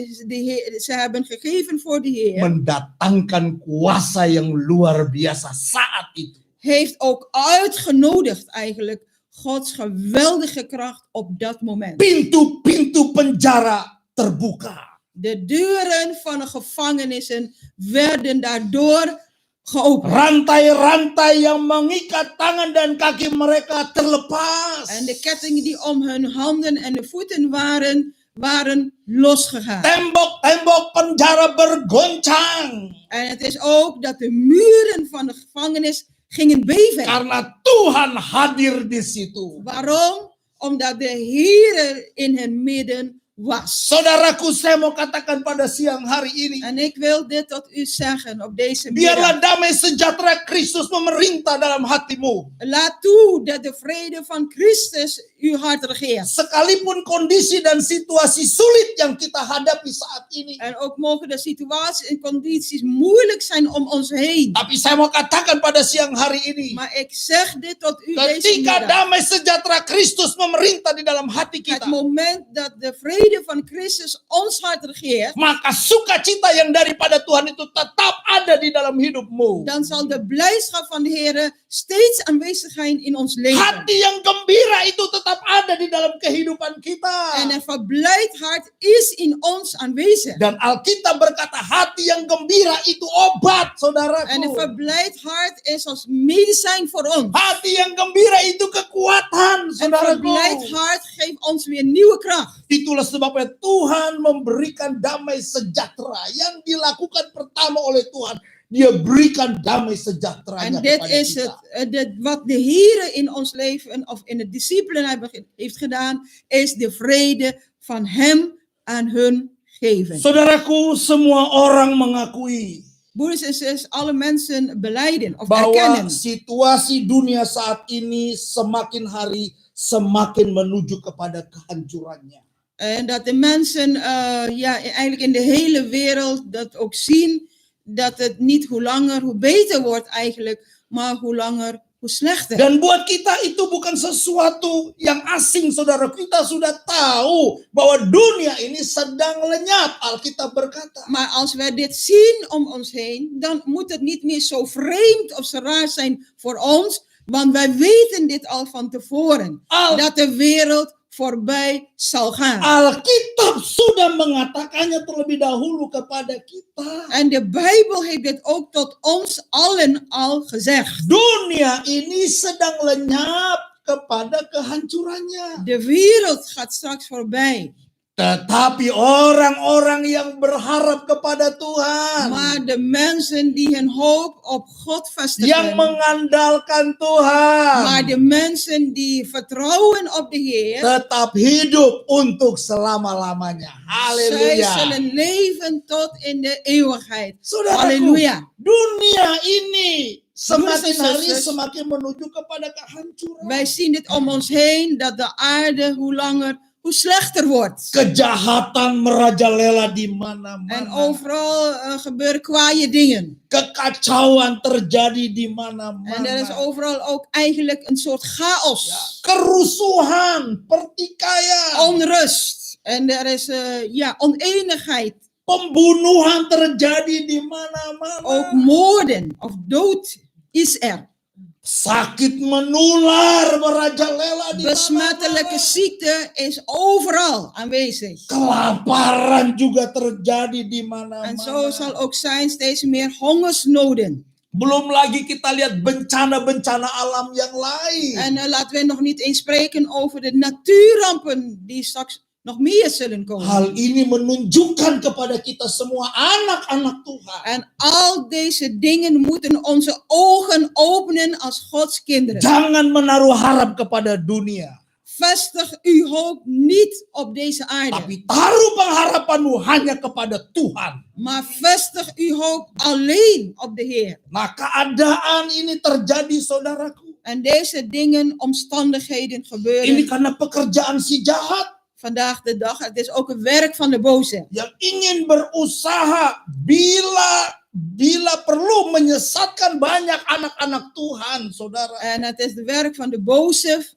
S2: ze hebben gegeven voor de Heer,
S1: mendatangkan kuasa yang luar biasa saat itu.
S2: heeft ook uitgenodigd eigenlijk Gods geweldige kracht op dat moment.
S1: Pintu-pintu penjara terbuka.
S2: De deuren van de gevangenissen werden daardoor geopend.
S1: Rantai-rantai yang mengikat tangan dan kaki mereka terlepas.
S2: En de kettingen die om hun handen en de voeten waren losgegaan.
S1: Tembok-tembok penjara bergoncang.
S2: En het is ook dat de muren van de gevangenis gingen beven.
S1: Karena Tuhan hadir di situ.
S2: Waarom? Omdat de Heer in hun midden was.
S1: Saudaraku, saya mau katakan pada siang hari ini.
S2: En ik wil dit tot u zeggen op deze
S1: Biarlah
S2: middag.
S1: damai sejahtera Kristus memerintah dalam hatimu.
S2: Laat toe dat de vrede van Christus uw hart regeert.
S1: Sekalipun kondisi dan situasi sulit yang kita hadapi saat ini.
S2: En ook mogen de situaties en condities moeilijk zijn om ons heen.
S1: Tapi saya mau katakan pada siang hari ini.
S2: Maar ik zeg dit tot u deze
S1: Ketika
S2: middag.
S1: damai sejahtera Kristus memerintah di dalam hati
S2: Het
S1: kita.
S2: moment dat de vrede van Christus ons hart regeert,
S1: Maka sukacita yang daripada Tuhan itu tetap ada di dalam hidupmu.
S2: dan zal de blijdschap van de Heer steeds aanwezig zijn in ons leven.
S1: Hati yang gembira itu tetap ada di dalam kehidupan kita.
S2: En een verblijd hart is in ons aanwezig.
S1: Dan Alkitab berkata hati yang gembira itu obat,
S2: En een
S1: saudaraku.
S2: verblijd hart is als medicijn voor ons.
S1: Hati yang gembira itu kekuatan,
S2: Een
S1: saudaraku.
S2: verblijd hart geeft ons weer nieuwe kracht.
S1: Itulah sebabnya Tuhan memberikan damai sejahtera yang dilakukan pertama oleh Tuhan Dia berikan damai sejahteranya
S2: En dit
S1: kepada
S2: is
S1: kita.
S2: wat de Heer in ons leven of in het discipelen heeft gedaan, is de vrede van Hem aan hun geven.
S1: Saudaraku, semua orang mengakui
S2: Broeders en zusters, alle mensen belijden of
S1: bahwa
S2: erkennen
S1: situasi dunia saat ini semakin hari semakin menuju kepada kehancurannya.
S2: en dat de mensen eigenlijk in de hele wereld dat ook zien, dat het niet hoe langer hoe beter wordt eigenlijk, maar hoe langer hoe slechter.
S1: Dan buat kita itu bukan sesuatu yang asing, saudara. Kita sudah tahu bahwa dunia ini sedang lenyap, Alkitab berkata.
S2: Maar als wij dit zien om ons heen, dan moet het niet meer zo vreemd of zo raar zijn voor ons, want wij weten dit al van tevoren, dat de wereld voorbij zal gaan.
S1: Alkitab sudah mengatakannya terlebih dahulu kepada kita.
S2: En de Bijbel heeft dit ook tot ons allen al gezegd.
S1: Dunia ini sedang lenyap kepada kehancurannya.
S2: De wereld gaat straks voorbij.
S1: Tetapi orang-orang yang berharap kepada Tuhan,
S2: Maar de mensen die hun hoop op God
S1: yang
S2: vestigen,
S1: mengandalkan Tuhan,
S2: maar de mensen die vertrouwen op de Heer,
S1: tetap hidup untuk selama-lamanya.
S2: zij
S1: Haleluya.
S2: zullen leven tot in de eeuwigheid.
S1: Saudaraku,
S2: Halleluja.
S1: dunia ini semakin
S2: Broeders en
S1: hari
S2: zusters,
S1: semakin menuju kepada kehancuran.
S2: Wij zien dit om ons heen, dat de aarde hoe langer hoe slechter wordt.
S1: Kejahatan merajalela di
S2: En
S1: mana-mana.
S2: overal gebeuren kwaaie dingen.
S1: Kekacauan terjadi di
S2: En
S1: mana-mana.
S2: er is overal ook eigenlijk een soort chaos.
S1: Kerusuhan, pertikaian,
S2: Onrust. En er is oneenigheid.
S1: pembunuhan terjadi di
S2: Ook
S1: mana-mana.
S2: moorden of dood is er.
S1: Sakit menular merajalela di
S2: Besmettelijke
S1: mana-mana.
S2: ziekte is overal aanwezig.
S1: Kelaparan juga terjadi di
S2: En zo
S1: mana-mana.
S2: zal ook zijn steeds meer hongersnoden.
S1: Belum lagi kita lihat bencana-bencana alam yang lain.
S2: En laten we nog niet eens spreken over de natuurrampen die straks nog meer zullen komen.
S1: Hal ini menunjukkan kepada kita semua anak-anak Tuhan.
S2: En al deze dingen moeten onze ogen openen als Gods kinderen.
S1: Jangan menaruh harap kepada dunia.
S2: Vestig uw hoop niet op deze aarde,
S1: Tapi taruh pengharapanmu hanya kepada Tuhan.
S2: maar vestig uw hoop alleen op de Heer.
S1: Nah, keadaan ini terjadi, saudaraku.
S2: En deze dingen, omstandigheden
S1: Ini
S2: gebeuren
S1: karena pekerjaan si jahat
S2: vandaag de dag. Het is ook een werk van de boze.
S1: yang ingin berusaha bila perlu menyesatkan banyak anak-anak Tuhan, saudara.
S2: En het is het werk van de boze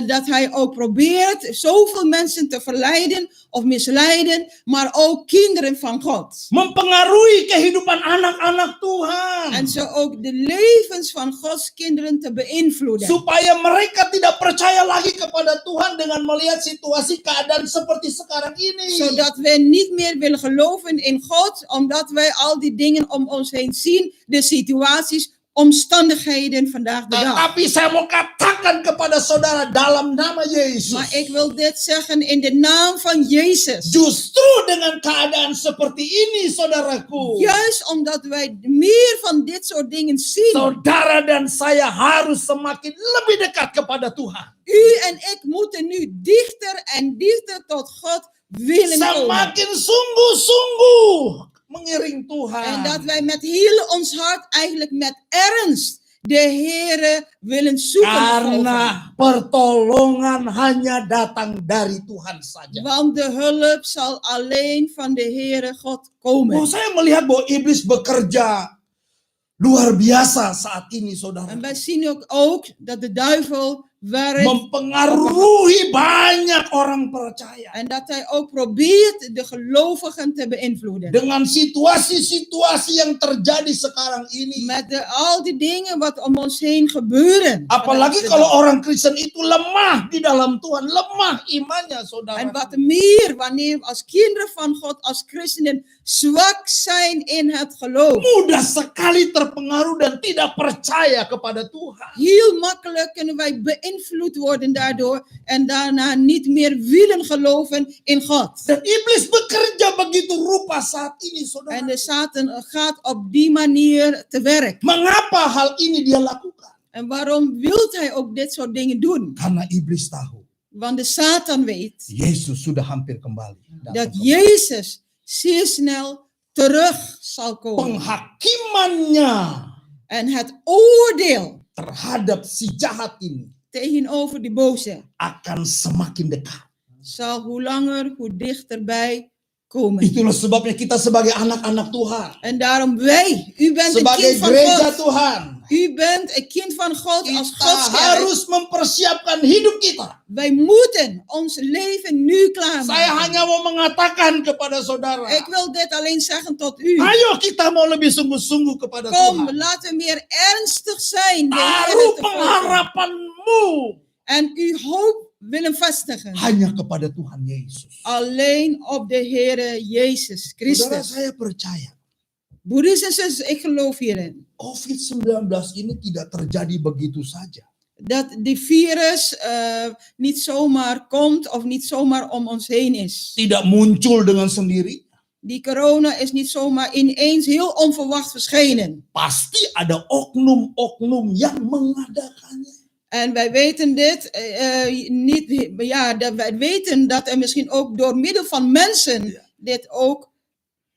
S2: dat hij ook probeert zoveel mensen te verleiden of misleiden, maar ook kinderen van God.
S1: Mempengaruhi kehidupan anak-anak Tuhan.
S2: En zo ook de levens van Gods kinderen te beïnvloeden.
S1: Supaya mereka tidak percaya lagi kepada Tuhan dengan melihat situasi keadaan seperti sekarang ini.
S2: Zodat we niet meer willen geloven in God, omdat wij al die dingen om ons heen zien, de situaties, omstandigheden vandaag de dag.
S1: Tapi saya mau katakan kepada saudara dalam nama Yesus.
S2: Maar ik wil dit zeggen in de naam van Jezus.
S1: Justru dengan keadaan seperti ini, saudaraku.
S2: Juist omdat wij meer van dit soort dingen zien.
S1: Saudara dan saya harus semakin lebih dekat kepada Tuhan.
S2: U en ik moeten nu dichter en dichter tot God willen komen.
S1: Semakin sungguh-sungguh mengiring
S2: En
S1: Tuhan.
S2: dat wij met heel ons hart, eigenlijk met ernst, de Heere willen zoeken.
S1: Karena pertolongan hanya datang dari Tuhan saja.
S2: Want de hulp zal alleen van de Heere God komen.
S1: Saya melihat bahwa iblis bekerja luar biasa saat ini, saudara.
S2: En wij zien ook dat de duivel werkt.
S1: Mempengaruhi banyak orang percaya.
S2: En dat hij ook probeert de gelovigen te beïnvloeden.
S1: Dengan situasi-situasi yang terjadi sekarang ini.
S2: Met al die dingen wat om ons heen gebeuren.
S1: Apalagi kalau orang Kristen itu lemah di dalam Tuhan. Lemah imannya, saudara.
S2: En wat meer wanneer we als kinderen van God, als christenen, zwak zijn in het geloof.
S1: Mudah sekali terpengaruh dan tidak percaya kepada Tuhan.
S2: Heel makkelijk kunnen wij beïnvloed worden daardoor en daarna niet meer willen geloven in God.
S1: Dan iblis bekerja begitu rupa saat ini, saudara.
S2: En de Satan gaat op die manier te werk.
S1: Mengapa hal ini dia lakukan?
S2: En waarom wil hij ook dit soort dingen doen?
S1: Karena iblis tahu
S2: Want de Satan weet
S1: Yesus sudah hampir kembali.
S2: dat Jezus zeer snel terug zal komen.
S1: Penghakimannya
S2: En het oordeel
S1: terhadap si jahat ini
S2: tegenover die boze
S1: akan semakin dekat.
S2: zal hoe langer hoe dichterbij komen.
S1: Itulah sebabnya kita sebagai anak-anak Tuhan,
S2: En daarom wij, u bent een
S1: sebagai
S2: kind van
S1: gereja
S2: God.
S1: Tuhan,
S2: U bent een kind van God als
S1: kita
S2: Gods kerk.
S1: harus mempersiapkan hidup kita.
S2: Wij moeten ons leven nu
S1: Saya
S2: klaarmaken.
S1: hanya mau mengatakan kepada saudara,
S2: Ik wil dit alleen zeggen tot u.
S1: ayo kita mau lebih sungguh-sungguh kepada
S2: Kom,
S1: Tuhan.
S2: laten we meer ernstig zijn. de Heer
S1: Taruh
S2: te volgen.
S1: pengharapanmu
S2: En uw hoop willen vestigen.
S1: hanya kepada Tuhan Yesus.
S2: Alleen op de Heere Jezus
S1: Saudara,
S2: Christus.
S1: saya percaya
S2: Broeders en zussen, ik geloof hierin.
S1: COVID-19 ini tidak terjadi begitu saja.
S2: Dat die virus niet zomaar komt of niet zomaar om ons heen is.
S1: Tidak muncul dengan sendiri.
S2: Die corona is niet zomaar ineens heel onverwacht verschenen.
S1: Pasti ada oknum-oknum yang mengadakannya.
S2: En wij weten dit niet, ja, wij weten dat er misschien ook door middel van mensen dit ook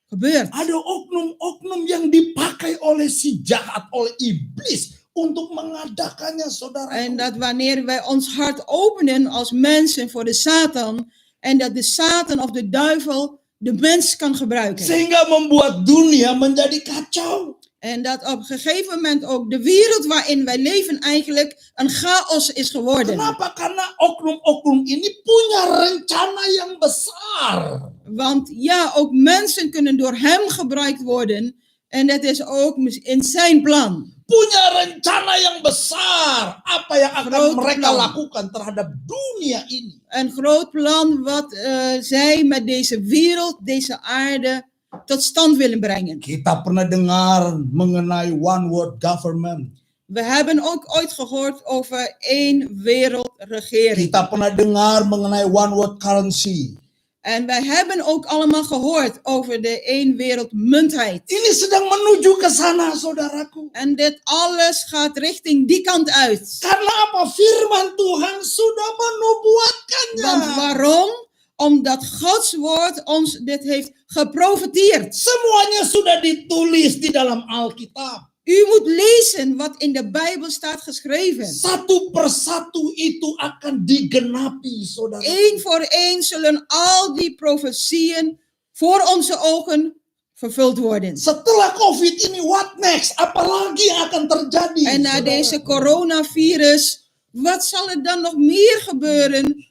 S2: gebeurt.
S1: Ada oknum-oknum yang dipakai oleh si jahat, oleh iblis untuk mengadakannya, saudara.
S2: En dat wanneer wij ons hart openen als mensen voor de Satan, en dat de Satan of de duivel de mens kan gebruiken.
S1: Sehingga membuat dunia menjadi kacau.
S2: En dat op een gegeven moment ook de wereld waarin wij leven eigenlijk een chaos is geworden.
S1: Kenapa? Karena oknum-oknum ini punya rencana yang besar.
S2: Want ja, ook mensen kunnen door hem gebruikt worden. En dat is ook in zijn plan.
S1: Punya rencana yang besar. Apa yang akan
S2: Groot
S1: mereka
S2: plan.
S1: lakukan terhadap dunia ini.
S2: Een groot plan wat zij met deze wereld, deze aarde, tot stand willen brengen.
S1: Kita pernah dengar mengenai one world government.
S2: We hebben ook ooit gehoord over één wereldregering.
S1: Kita pernah dengar mengenai one world currency.
S2: En wij hebben ook allemaal gehoord over de één wereldmuntheid.
S1: Ini sedang menuju ke sana, saudaraku.
S2: En dit alles gaat richting die kant uit.
S1: Karena apa? Firman Tuhan sudah menubuatkannya.
S2: Want waarom? Omdat Gods woord ons dit heeft geprofeteerd.
S1: Semuanya sudah ditulis di dalam Alkitab.
S2: U moet lezen wat in de Bijbel staat geschreven.
S1: Satu persatu itu akan digenapi, saudara.
S2: Eén voor één zullen al die profetieën voor onze ogen vervuld worden.
S1: Setelah COVID ini, what next? Apalagi yang akan terjadi?
S2: En na
S1: saudara?
S2: deze coronavirus, wat zal er dan nog meer gebeuren?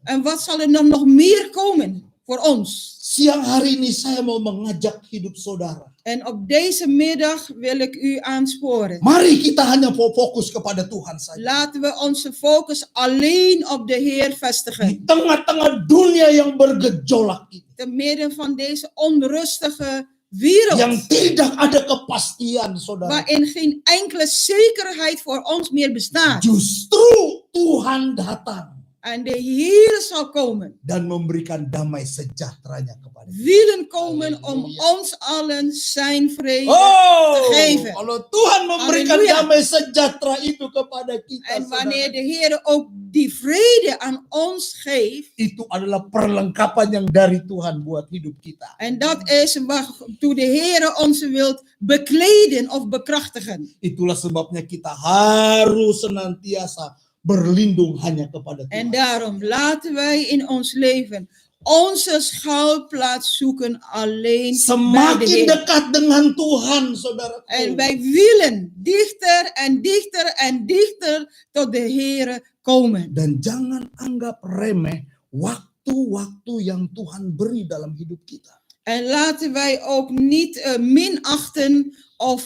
S2: En wat zal er dan nog meer komen voor ons?
S1: Siang hari ini saya mau mengajak hidup saudara.
S2: En op deze middag wil ik u aansporen.
S1: Mari kita hanya fokus kepada Tuhan saja.
S2: Laten we onze focus alleen op de Heer
S1: Di
S2: vestigen.
S1: tengah-tengah dunia yang bergejolak ini.
S2: Te midden van deze onrustige wereld.
S1: Yang tidak ada kepastian, saudara.
S2: Waarin geen enkele zekerheid voor ons meer bestaat.
S1: Justru Tuhan datang
S2: En de Heer zal komen.
S1: dan memberikan damai sejahteranya kepada kita.
S2: Willen komen om ons allen zijn vrede
S1: Oh,
S2: te geven.
S1: kalau Tuhan memberikan
S2: Haleluya.
S1: damai sejahtera itu kepada kita,
S2: En
S1: saudara,
S2: wanneer de Heer ook die vrede aan ons geeft.
S1: itu adalah perlengkapan yang dari Tuhan buat hidup kita.
S2: En dat is waartoe de Heer ons wilt bekleden of bekrachtigen.
S1: Itulah sebabnya kita harus senantiasa berlindung hanya kepada
S2: En
S1: Tuhan.
S2: daarom laten wij in ons leven onze schuilplaats zoeken alleen bij de
S1: Semakin
S2: Heer.
S1: dekat dengan Tuhan, saudara.
S2: En wij willen dichter en dichter en dichter tot de Heer komen.
S1: Dan jangan anggap remeh waktu-waktu yang Tuhan beri dalam hidup kita.
S2: En laten wij ook niet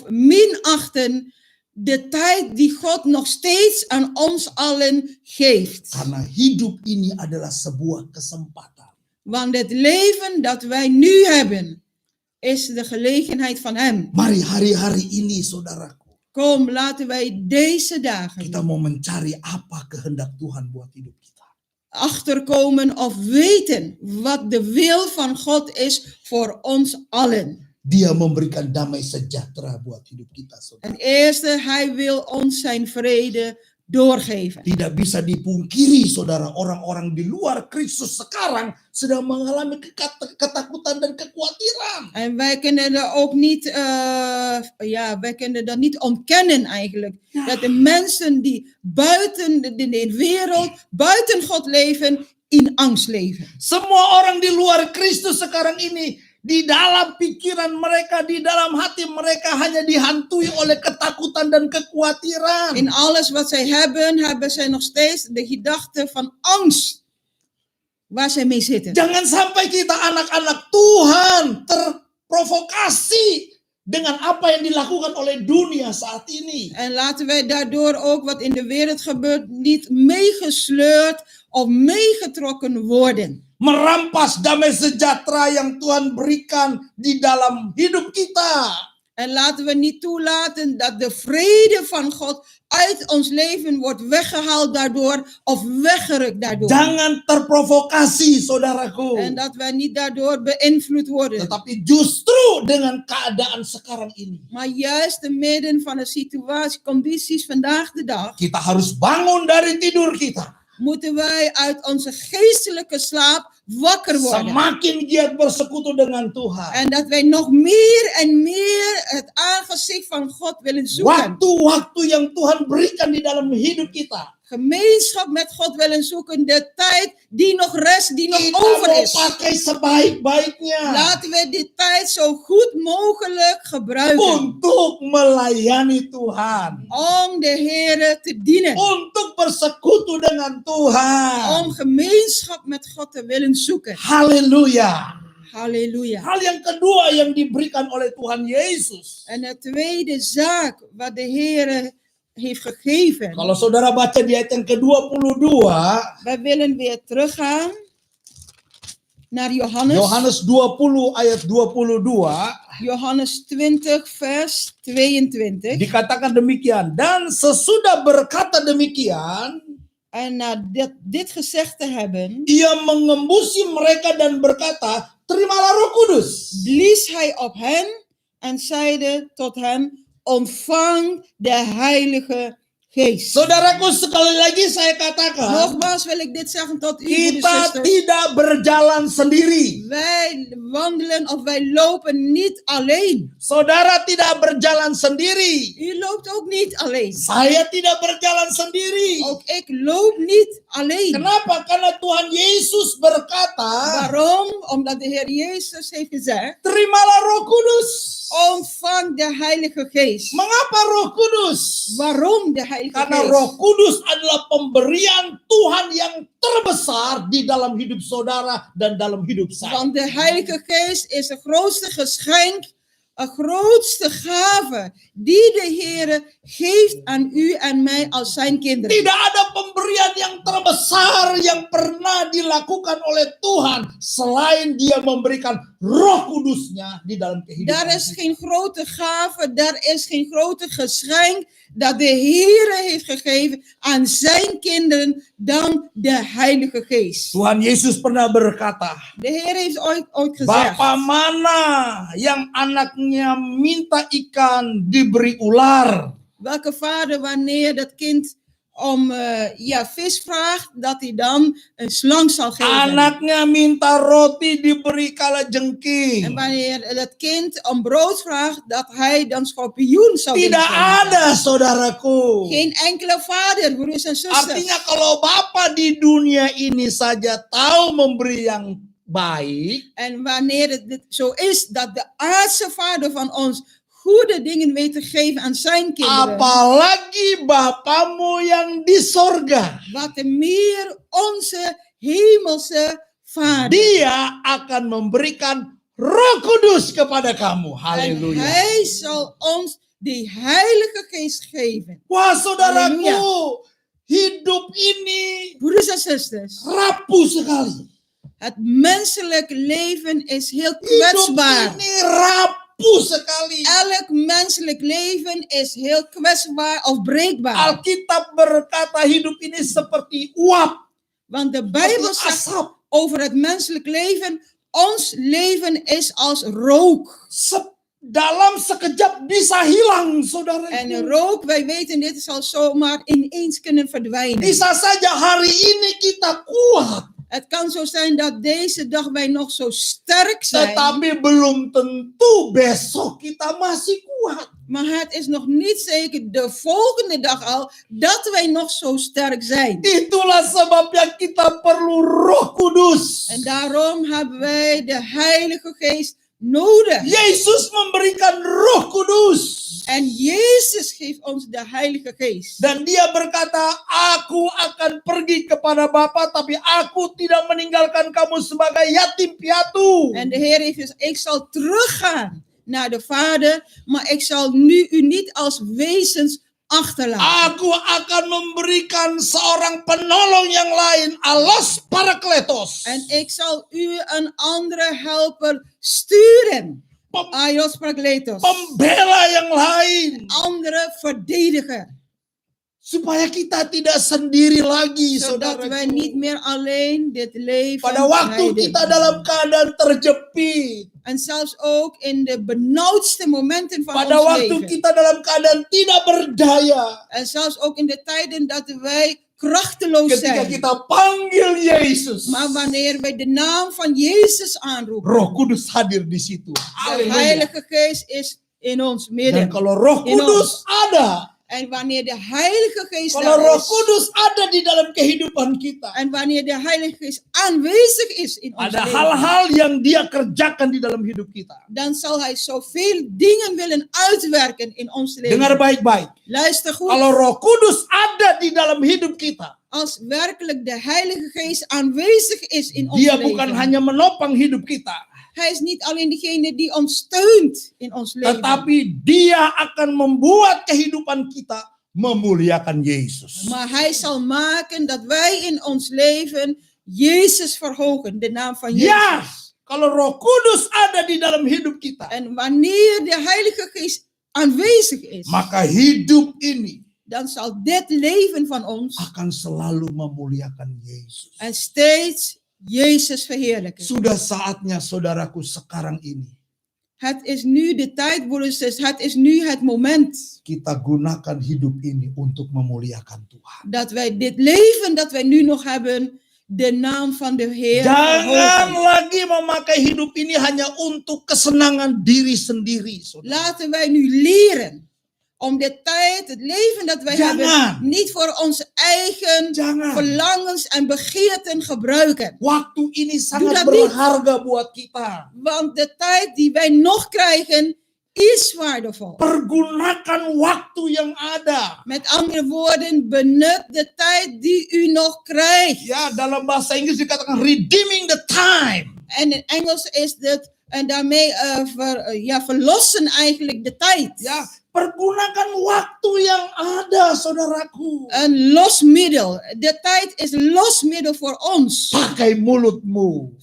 S2: minachten de tijd die God nog steeds aan ons allen geeft.
S1: Karena hidup ini adalah sebuah kesempatan.
S2: Want het leven dat wij nu hebben, is de gelegenheid van Hem.
S1: Mari hari-hari ini, saudaraku,
S2: Kom, laten wij deze dagen
S1: kita mau mencari apa kehendak Tuhan buat hidup kita.
S2: achterkomen of weten wat de wil van God is voor ons allen.
S1: Dia memberikan damai sejahtera buat hidup kita, saudara.
S2: Ten eerste, hij wil ons zijn vrede doorgeven.
S1: Tidak bisa dipungkiri, saudara, orang-orang di luar Kristus sekarang sedang mengalami ketakutan dan kekhawatiran.
S2: En wij kunnen er ook niet, wij kunnen dat niet ontkennen eigenlijk.
S1: Ja.
S2: Dat de mensen die buiten de wereld, buiten God leven, in angst leven.
S1: Semua orang di luar Kristus sekarang ini, di dalam pikiran mereka, di dalam hati mereka hanya dihantui oleh ketakutan dan kekhawatiran.
S2: In alles wat zij hebben zij nog steeds de gedachte van angst. Waar zij mee zitten.
S1: Jangan sampai kita anak-anak Tuhan terprovokasi dengan apa yang dilakukan oleh dunia saat ini.
S2: En laten wij daardoor ook wat in de wereld gebeurt niet meegesleurd of meegetrokken worden.
S1: Merampas damai sejahtera yang Tuhan berikan di dalam hidup kita.
S2: En laten we niet toelaten dat de vrede van God uit ons leven wordt weggehaald daardoor of weggerukt daardoor.
S1: Jangan terprovokasi, saudaraku.
S2: En dat wij niet daardoor beïnvloed worden.
S1: Tetapi justru dengan keadaan sekarang ini,
S2: Maar juist te midden van de situatie, condities vandaag de dag,
S1: kita harus bangun dari tidur kita.
S2: moeten wij uit onze geestelijke slaap wakker worden.
S1: Semakin giat bersekutu dengan Tuhan.
S2: En dat wij nog meer en meer het aangezicht van God willen zoeken.
S1: Waktu-waktu yang Tuhan berikan di dalam hidup kita,
S2: Gemeenschap met God willen zoeken. De tijd die nog rest, die nog
S1: kita
S2: over
S1: mau
S2: is.
S1: pakai sebaik-baiknya
S2: Laten we die tijd zo goed mogelijk gebruiken.
S1: untuk melayani Tuhan,
S2: Om de Heere te dienen.
S1: untuk bersekutu dengan Tuhan.
S2: Om gemeenschap met God te willen zoeken.
S1: Haleluya.
S2: Halleluja.
S1: Hal yang kedua yang diberikan oleh Tuhan Yesus.
S2: En de tweede zaak wat de Heere heeft gegeven.
S1: Kalau saudara baca di ayat yang ke-22,
S2: Wij willen weer teruggaan naar Johannes.
S1: Yohanes 20 ayat 22,
S2: Johannes 20 vers 22.
S1: dikatakan demikian. Dan sesudah berkata demikian,
S2: En na dit gezegd te hebben,
S1: ia mengembusi mereka dan berkata, terimalah Roh Kudus.
S2: blies hij op hen en zeide tot hen, ontvang de Heilige Geest.
S1: Saudaraku, sekali lagi saya katakan,
S2: Nogmaals wil ik dit zeggen tot u, broeders en
S1: kita
S2: zusters.
S1: tidak berjalan sendiri.
S2: Wij wandelen of wij lopen niet alleen.
S1: Saudara tidak berjalan sendiri.
S2: U loopt ook niet alleen.
S1: Saya tidak berjalan sendiri.
S2: Ook ik loop niet alleen.
S1: Kenapa? Karena Tuhan Yesus berkata,
S2: Waarom? Omdat de Heer Jezus heeft gezegd,
S1: terimalah Roh Kudus.
S2: ontvang de Heilige Geest.
S1: Mengapa Roh Kudus?
S2: Waarom de Heilige
S1: Karena
S2: Geest?
S1: Roh Kudus adalah pemberian Tuhan yang terbesar di dalam hidup saudara dan dalam hidup saya.
S2: Want de Heilige Geest is het grootste geschenk, een grootste gave die de Heer geeft aan u en mij als zijn kinderen.
S1: Tidak ada pemberian yang terbesar yang pernah dilakukan oleh Tuhan selain Dia memberikan Roh Kudusnya di dalam kehidupan
S2: Daar is
S1: kita.
S2: geen grote gave, daar is geen grote geschenk dat de Heer heeft gegeven aan zijn kinderen dan de Heilige Geest.
S1: Tuhan Yesus pernah berkata,
S2: De Heer heeft ooit gezegd,
S1: Bapa mana yang anaknya minta ikan diberi ular?
S2: welke vader wanneer dat kind om vis vraagt, dat hij dan een slang zal geven.
S1: Anaknya minta roti diberi
S2: En
S1: kalajengking.
S2: wanneer dat kind om brood vraagt, dat hij dan schorpioen zal willen
S1: Tidak
S2: geven.
S1: ada, saudaraku.
S2: Geen enkele vader, broeders en zusters.
S1: Artinya kalau Bapa di dunia ini saja tahu memberi yang baik,
S2: En wanneer het zo is dat de aardse vader van ons goede dingen weet te geven aan zijn kinderen,
S1: apalagi Bapamu yang di sorga.
S2: wat te meer onze hemelse vader.
S1: Dia akan memberikan Roh Kudus kepada kamu.
S2: En
S1: Haleluya.
S2: hij zal ons die Heilige Geest geven.
S1: Wah, saudaraku,
S2: Haleluya.
S1: hidup ini
S2: Broeders en zusters,
S1: rapuh sekali.
S2: het menselijk leven is heel
S1: Hidup
S2: kwetsbaar.
S1: ini rapuh sekali.
S2: Elk menselijk leven is heel kwetsbaar of breekbaar.
S1: Alkitab berkata hidup ini seperti uap.
S2: Want de Bijbel
S1: seperti
S2: zegt
S1: asap.
S2: over het menselijk leven, ons leven is als rook.
S1: Dalam sekejap bisa hilang, saudara.
S2: En rook, wij weten, dit zal zomaar ineens kunnen verdwijnen.
S1: Bisa saja hari ini kita kuat,
S2: Het kan zo zijn dat deze dag wij nog zo sterk zijn,
S1: tetapi belum tentu besok kita masih kuat.
S2: maar het is nog niet zeker de volgende dag al dat wij nog zo sterk zijn.
S1: Itulah sebabnya kita perlu Roh Kudus.
S2: En daarom hebben wij de Heilige Geest nodig.
S1: Yesus memberikan Roh Kudus.
S2: En Jezus geeft ons de Heilige Geest.
S1: Dan dia berkata, aku akan pergi kepada Bapa, tapi aku tidak meninggalkan kamu sebagai yatim piatu.
S2: En de Heer heeft gezegd, ik zal teruggaan naar de Vader, maar ik zal nu u niet als wezens achterlaten.
S1: Aku akan memberikan seorang penolong yang lain, Alos Parakletos.
S2: En ik zal u een andere helper sturen. Aios Parakletos.
S1: Pembela yang lain.
S2: Andere verdediger.
S1: Supaya kita tidak sendiri lagi,
S2: Zodat wij
S1: saudaraku.
S2: niet meer alleen dit leven
S1: Pada waktu
S2: leiden.
S1: kita dalam keadaan terjepit.
S2: En zelfs ook in de benauwdste momenten van
S1: Pada
S2: ons
S1: waktu
S2: leven.
S1: kita dalam keadaan tidak berdaya.
S2: En zelfs ook in de tijden dat wij krachteloos
S1: Ketika
S2: zijn.
S1: kita panggil Yesus.
S2: Maar wanneer wij de naam van Jezus aanroepen,
S1: Roh Kudus hadir di situ.
S2: de
S1: Haleluya.
S2: Heilige Geest is in ons
S1: Dan
S2: midden.
S1: kalau Roh
S2: In
S1: Kudus ada,
S2: En wanneer de Heilige Geest
S1: kalau
S2: daar
S1: Roh
S2: is,
S1: Kudus ada di dalam kehidupan kita,
S2: en wanneer de Heilige Geest aanwezig is in ons
S1: ada
S2: leven,
S1: hal-hal yang Dia kerjakan di dalam hidup kita.
S2: dan zal Hij zoveel dingen willen uitwerken in ons
S1: Dengar
S2: leven.
S1: baik-baik.
S2: Luister goed.
S1: Kalau Roh Kudus ada di dalam hidup kita,
S2: Als werkelijk de Heilige Geest aanwezig is in ons
S1: Dia
S2: leven,
S1: bukan hanya menopang hidup kita,
S2: Hij is niet alleen degene die ons steunt in ons leven,
S1: tetapi Dia akan membuat kehidupan kita memuliakan Yesus.
S2: maar Hij zal maken dat wij in ons leven Jezus verhogen, de naam van Jezus.
S1: Ya, kalau Roh Kudus ada di dalam hidup kita,
S2: En wanneer de Heilige Geest aanwezig is,
S1: maka hidup ini
S2: dan zal dit leven van ons
S1: akan selalu memuliakan Yesus.
S2: en steeds Jezus verheerlijken.
S1: Sudah saatnya saudaraku sekarang ini
S2: Het is nu de tijd, broeders en zusters, het is nu het moment
S1: kita gunakan hidup ini untuk memuliakan Tuhan.
S2: dat wij dit leven dat wij nu nog hebben, de naam van de Heer
S1: Jangan
S2: verhogen.
S1: lagi memakai hidup ini hanya untuk kesenangan diri sendiri. Saudara.
S2: Laten wij nu leren om de tijd, het leven dat wij
S1: Jangan.
S2: hebben, niet voor onze eigen
S1: Jangan.
S2: verlangens en begeerten gebruiken.
S1: Waktu ini sangat
S2: dat niet.
S1: berharga buat kita.
S2: Want de tijd die wij nog krijgen is waardevol.
S1: Pergunakan waktu yang ada.
S2: Met andere woorden, benut de tijd die u nog krijgt.
S1: Ya, dalam bahasa Inggris dikatakan redeeming the time.
S2: En in Engels is dit, en daarmee verlossen eigenlijk de tijd.
S1: Ya, pergunakan waktu yang ada, saudaraku.
S2: Een losmiddel. De tijd is een losmiddel voor ons.
S1: Pakai mulutmu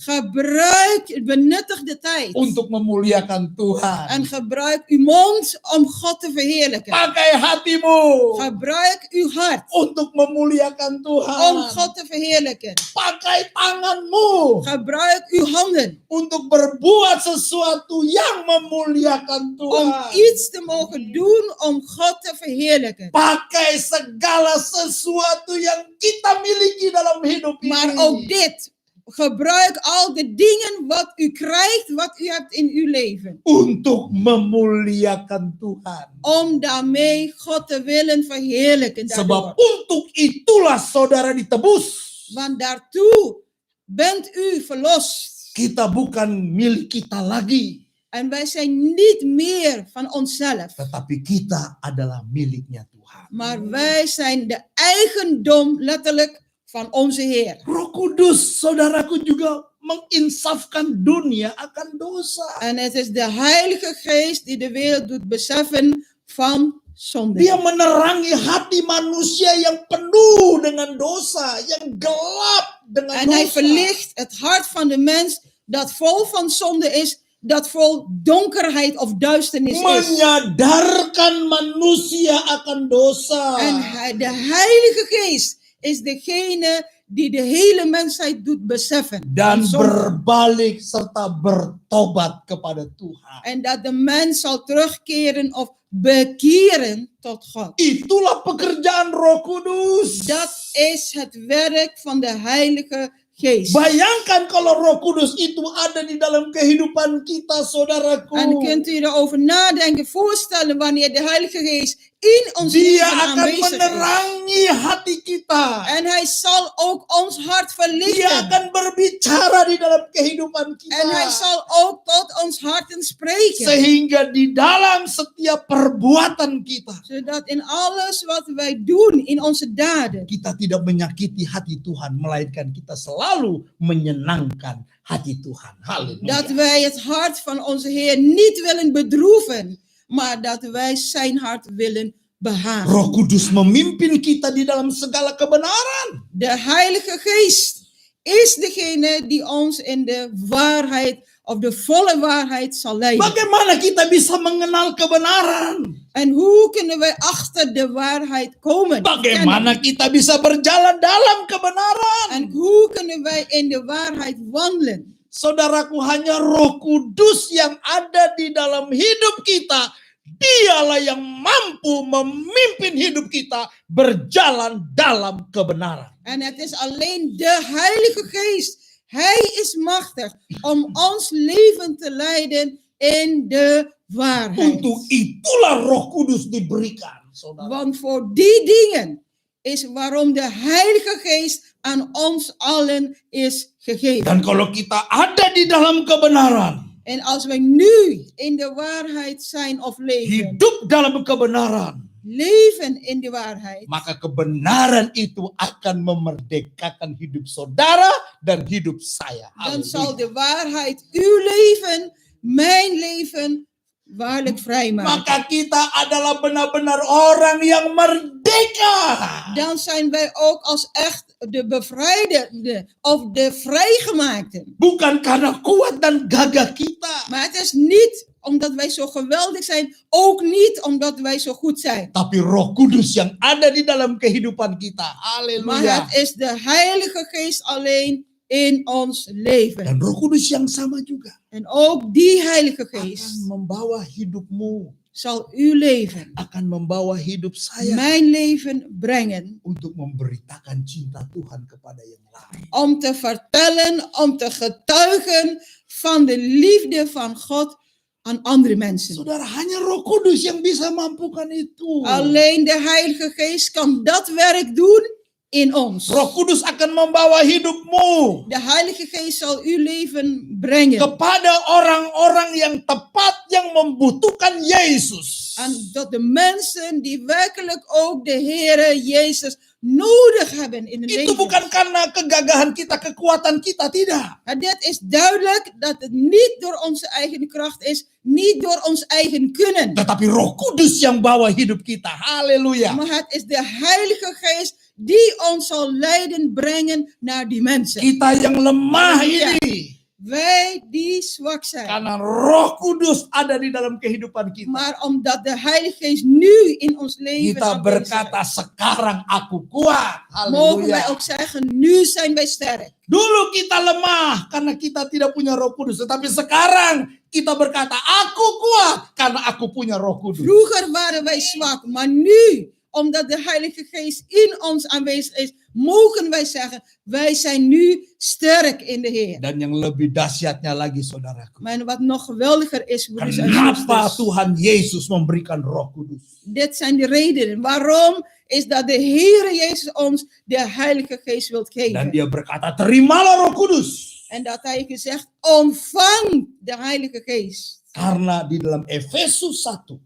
S2: Benuttig de tijd.
S1: untuk memuliakan Tuhan.
S2: En gebruik uw mond om God te verheerlijken.
S1: Pakai hatimu
S2: Gebruik uw hart
S1: untuk memuliakan Tuhan.
S2: om God te verheerlijken.
S1: Pakai tanganmu
S2: Gebruik uw handen
S1: untuk berbuat sesuatu yang memuliakan
S2: om
S1: Tuhan.
S2: iets te mogen doen om God te verheerlijken.
S1: Pakai segala sesuatu yang kita miliki dalam hidup ini.
S2: Maar ook dit. Gebruik al de dingen wat u krijgt, wat u hebt in uw leven.
S1: untuk memuliakan Tuhan.
S2: Om daarmee God te willen verheerlijken.
S1: Sebab
S2: Daardoor.
S1: untuk itulah saudara ditebus.
S2: Want daartoe bent u verlost.
S1: Kita bukan milik kita lagi,
S2: En wij zijn niet meer van onszelf.
S1: tetapi kita adalah miliknya Tuhan.
S2: Maar wij zijn de eigendom letterlijk van onze Heer.
S1: Roh Kudus, saudaraku, juga menginsafkan dunia akan dosa.
S2: En het is de Heilige Geest die de wereld doet beseffen van zonde.
S1: Dia menerangi hati manusia yang penuh dengan dosa, yang gelap dengan
S2: En hij
S1: dosa.
S2: verlicht het hart van de mens dat vol van zonde is, dat vol donkerheid of duisternis is.
S1: Menyadarkan manusia akan dosa.
S2: En de Heilige Geest is degene die de hele mensheid doet beseffen.
S1: dan
S2: Die zonde.
S1: berbalik serta bertobat kepada Tuhan.
S2: En dat de mens zal terugkeren of bekeren tot God.
S1: Itulah pekerjaan Roh Kudus.
S2: Dat is het werk van de Heilige Geest.
S1: Bayangkan kalau Roh Kudus itu ada di dalam kehidupan kita, saudaraku.
S2: En kunt u erover nadenken, voorstellen wanneer de Heilige Geest in ons
S1: Dia
S2: leven
S1: akan
S2: aanwezig is.
S1: menerangi hati kita.
S2: En hij zal ook ons hart
S1: Dia
S2: verlichten.
S1: akan berbicara di dalam kehidupan kita.
S2: En hij zal ook tot ons harten spreken.
S1: Sehingga di dalam setiap perbuatan kita,
S2: Zodat in alles wat wij doen, in onze daden,
S1: kita tidak menyakiti hati Tuhan, melainkan kita selalu menyenangkan hati Tuhan. Haleluya.
S2: dat wij het hart van onze Heer niet willen bedroeven, maar dat wij zijn hart willen behagen.
S1: Roh Kudus memimpin kita di dalam segala kebenaran.
S2: De Heilige Geest is degene die ons in de waarheid of de volle waarheid zal leiden.
S1: Bagaimana kita bisa mengenal kebenaran?
S2: En hoe kunnen wij achter de waarheid komen?
S1: Bagaimana kita bisa berjalan dalam kebenaran?
S2: En hoe kunnen wij in de waarheid wandelen?
S1: Saudaraku, hanya Roh Kudus yang ada di dalam hidup kita. Dialah yang mampu memimpin hidup kita berjalan dalam kebenaran.
S2: En het is alleen de Heilige Geest. Hij is machtig om ons leven te leiden in de waarheid.
S1: Untuk itulah Roh Kudus diberikan, saudara.
S2: Want voor die dingen is waarom de Heilige Geest aan ons allen is gegeven.
S1: Dan kalau kita ada di dalam kebenaran,
S2: En als wij nu in de waarheid zijn of leven,
S1: hidup dalam kebenaran,
S2: leven in de waarheid,
S1: maka kebenaran itu akan memerdekakan hidup saudara dan hidup saya.
S2: dan
S1: Haleluya.
S2: zal de waarheid uw leven, mijn leven, waarlijk vrijmaken.
S1: Maka kita adalah benar-benar orang yang merdeka.
S2: Dan zijn wij ook als echt de bevrijdende of de vrijgemaakten.
S1: Bukan karena kuat dan gagah kita,
S2: Maar het is niet omdat wij zo geweldig zijn, ook niet omdat wij zo goed zijn.
S1: tapi Roh Kudus yang ada di dalam kehidupan kita.
S2: Maar
S1: Haleluya.
S2: het is de Heilige Geest alleen in ons leven.
S1: Dan Roh Kudus yang sama juga
S2: En ook die Heilige Geest
S1: akan membawa hidupmu,
S2: zal uw leven,
S1: akan membawa hidup saya
S2: mijn leven brengen.
S1: untuk memberitakan cinta Tuhan kepada yang lain.
S2: Om te vertellen, om te getuigen van de liefde van God aan andere mensen.
S1: Saudara, hanya Roh Kudus yang bisa mampukan itu.
S2: Alleen de Heilige Geest kan dat werk doen in ons.
S1: Roh Kudus akan membawa hidupmu
S2: De Heilige Geest zal uw leven brengen.
S1: kepada orang-orang yang tepat yang membutuhkan Yesus.
S2: En dat de mensen die werkelijk ook de Heere Jezus nodig hebben in hun
S1: Itu
S2: leven.
S1: bukan karena kegagahan kita, kekuatan kita, tidak.
S2: En dit is duidelijk dat het niet door onze eigen kracht is, niet door ons eigen kunnen.
S1: Tetapi Roh Kudus yang bawa hidup kita. Haleluya.
S2: Maar het is de Heilige Geest die ons zal leiden, brengen naar die mensen.
S1: Kita yang lemah
S2: Haleluya.
S1: ini,
S2: Wij die zwak zijn.
S1: karena Roh Kudus ada di dalam kehidupan kita,
S2: Maar omdat de Heilige Geest nu in ons leven
S1: kita
S2: aanwezig
S1: berkata
S2: is,
S1: sekarang aku kuat.
S2: mogen wij
S1: Haleluya.
S2: ook zeggen, nu zijn wij sterk.
S1: Dulu kita lemah karena kita tidak punya Roh Kudus, tetapi sekarang kita berkata aku kuat karena aku punya Roh Kudus.
S2: Vroeger waren wij zwak, maar nu, omdat de Heilige Geest in ons aanwezig is, mogen wij zeggen, wij zijn nu sterk in de Heer.
S1: Dan yang lebih dahsyatnya lagi, saudaraku,
S2: Maar wat nog geweldiger is, broeders en
S1: kenapa
S2: zusters,
S1: Tuhan Yesus memberikan Roh Kudus?
S2: dit zijn de redenen. Waarom is dat de Heer Jezus ons de Heilige Geest wilt
S1: Dan
S2: geven.
S1: dia berkata, terimalah Roh Kudus.
S2: En dat hij gezegd, ontvang de Heilige Geest.
S1: Karena di dalam Efesus 1,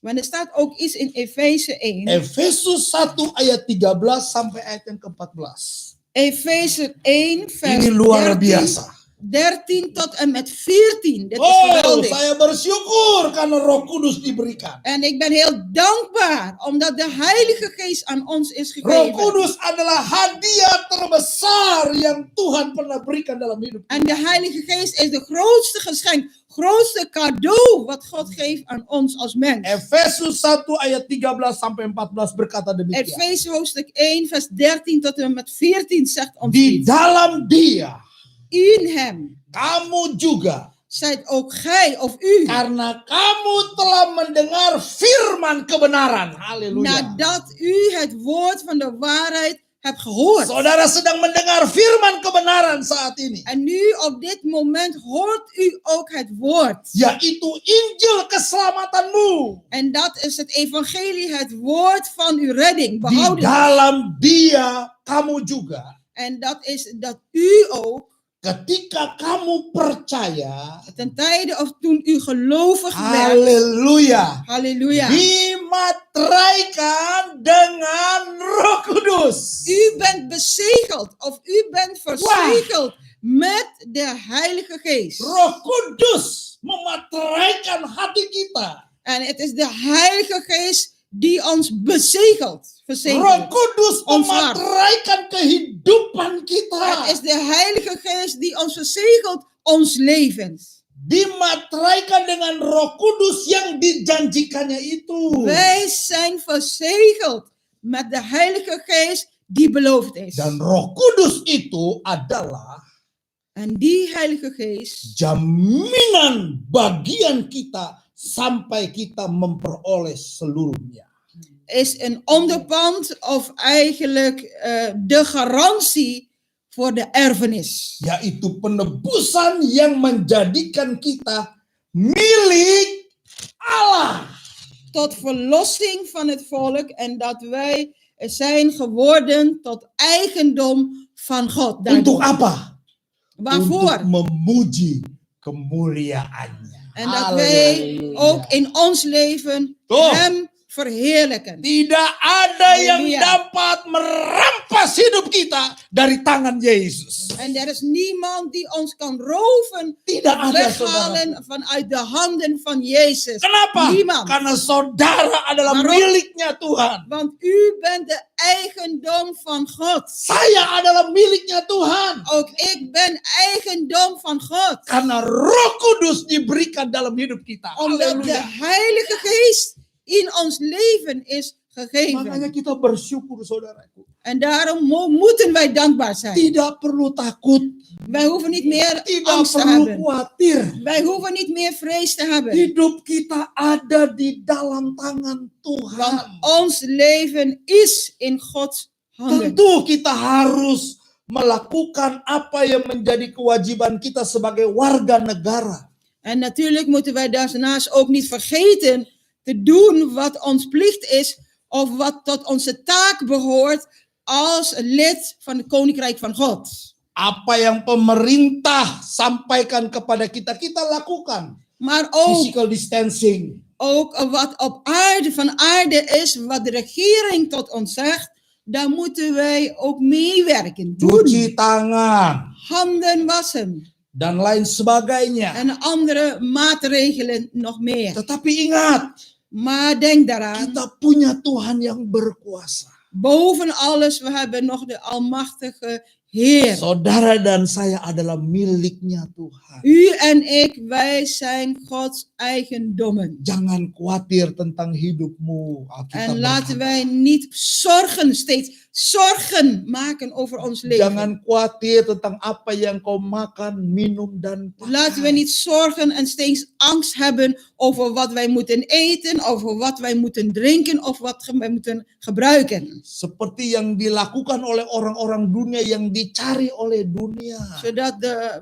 S2: Maar er staat ook iets in Efeze 1.
S1: Efesus 1 ayat 13 sampai ayat yang ke-14.
S2: Efeze 1 vers
S1: Ini luar
S2: 13
S1: biasa.
S2: 13 tot en met 14. Dit is
S1: Oh,
S2: geweldig.
S1: saya bersyukur karena Roh Kudus diberikan.
S2: En ik ben heel dankbaar omdat de Heilige Geest aan ons is
S1: Roh
S2: gegeven.
S1: Kudus adalah hadiah terbesar yang Tuhan pernah berikan dalam hidup.
S2: En de Heilige Geest is de grootste geschenk, grootste cadeau wat God geeft aan ons als mens.
S1: Efesus 1 ayat 13 sampai 14 berkata demikian.
S2: Efeze hoofdstuk 1 vers 13 tot en met 14 zegt ons
S1: Di
S2: dit.
S1: dalam Dia
S2: In hem
S1: kamu juga,
S2: zijt ook gij of u,
S1: karena kamu telah mendengar firman kebenaran. Haleluya.
S2: nadat u het woord van de waarheid hebt gehoord.
S1: Saudara sedang mendengar firman kebenaran saat ini,
S2: En nu op dit moment hoort u ook het woord.
S1: yaitu Injil keselamatanmu.
S2: En dat is het evangelie, het woord van uw redding,
S1: Di
S2: behouden.
S1: dalam Dia kamu juga,
S2: En dat is dat u ook,
S1: ketika kamu percaya,
S2: ten tijde of toen u gelovig werd,
S1: haleluya,
S2: halleluja,
S1: dimateraikan dengan Roh Kudus.
S2: u bent bezegeld of u bent verzegeld met de Heilige Geest.
S1: Roh Kudus memateraikan hati kita.
S2: En het is de Heilige Geest die ons bezegelt,
S1: Roh
S2: verzegelt.
S1: Kudus
S2: Ons hart.
S1: memateraikan kehidupan
S2: Het
S1: kita.
S2: is de Heilige Geest die ons verzegelt, ons levens.
S1: Dimateraikan dengan Roh Kudus yang dijanjikannya itu.
S2: Wij zijn verzegeld met de Heilige Geest die beloofd is.
S1: Dan Roh Kudus itu adalah
S2: En die Heilige Geest
S1: jaminan bagian kita sampai kita memperoleh seluruhnya.
S2: is een onderpand of eigenlijk de garantie voor de erfenis.
S1: Yaitu penebusan yang menjadikan kita milik Allah.
S2: Tot verlossing van het volk en dat wij zijn geworden tot eigendom van God.
S1: Untuk
S2: Daardoor.
S1: apa?
S2: Waarvoor?
S1: Untuk memuji kemuliaannya.
S2: En dat wij
S1: Haleluya.
S2: ook in ons leven
S1: Tuh.
S2: Hem verheerlijken.
S1: Tidak ada yang
S2: Haleluya.
S1: dapat merampas hidup kita dari tangan Yesus.
S2: En er is niemand die ons kan roven,
S1: Tidak ada, saudara.
S2: weghalen vanuit de handen van Jezus.
S1: Kenapa?
S2: Niemand.
S1: Karena saudara adalah
S2: Waarom?
S1: miliknya Tuhan.
S2: Want u bent de eigendom van God.
S1: Saya adalah miliknya Tuhan.
S2: Ook ik ben eigendom van God.
S1: Karena Roh Kudus diberikan dalam hidup kita.
S2: Omdat de
S1: Haleluya.
S2: Heilige Geest in ons leven is
S1: Makanya
S2: gegeven.
S1: kita bersyukur, saudaraku.
S2: En daarom moeten wij dankbaar zijn.
S1: Tidak perlu takut.
S2: Wij hoeven niet meer
S1: Tidak
S2: angst te
S1: perlu
S2: hebben.
S1: khawatir.
S2: Wij hoeven niet meer vrees te hebben.
S1: Hidup kita ada di dalam tangan Tuhan.
S2: Want ons leven is in Gods handen.
S1: Tentu kita harus melakukan apa yang menjadi kewajiban kita sebagai warga negara.
S2: En natuurlijk moeten wij daarnaast ook niet vergeten te doen wat ons plicht is of wat tot onze taak behoort als lid van het Koninkrijk van God.
S1: Apa yang pemerintah sampaikan kepada kita, kita lakukan.
S2: Maar ook,
S1: Physical distancing.
S2: ook wat op aarde van aarde is, wat de regering tot ons zegt, daar moeten wij ook meewerken.
S1: Cuci
S2: Doen.
S1: tangan.
S2: Handen wassen
S1: Dan lain sebagainya.
S2: en andere maatregelen nog meer.
S1: Tetapi ingat,
S2: Maar denk daaraan,
S1: kita punya Tuhan yang berkuasa.
S2: boven alles, we hebben nog de Almachtige Heer.
S1: Saudara dan saya adalah miliknya Tuhan.
S2: U en ik, wij zijn Gods eigendommen.
S1: Jangan khawatir tentang hidupmu. Alkitab
S2: En laten
S1: berkata.
S2: wij niet steeds zorgen maken over ons leven.
S1: Jangan khawatir tentang apa yang kau makan, minum, dan
S2: Laten we niet zorgen en steeds angst hebben over wat wij moeten eten, over wat wij moeten drinken of wat wij moeten gebruiken.
S1: seperti yang dilakukan oleh orang-orang dunia, yang dicari oleh dunia.
S2: Zodat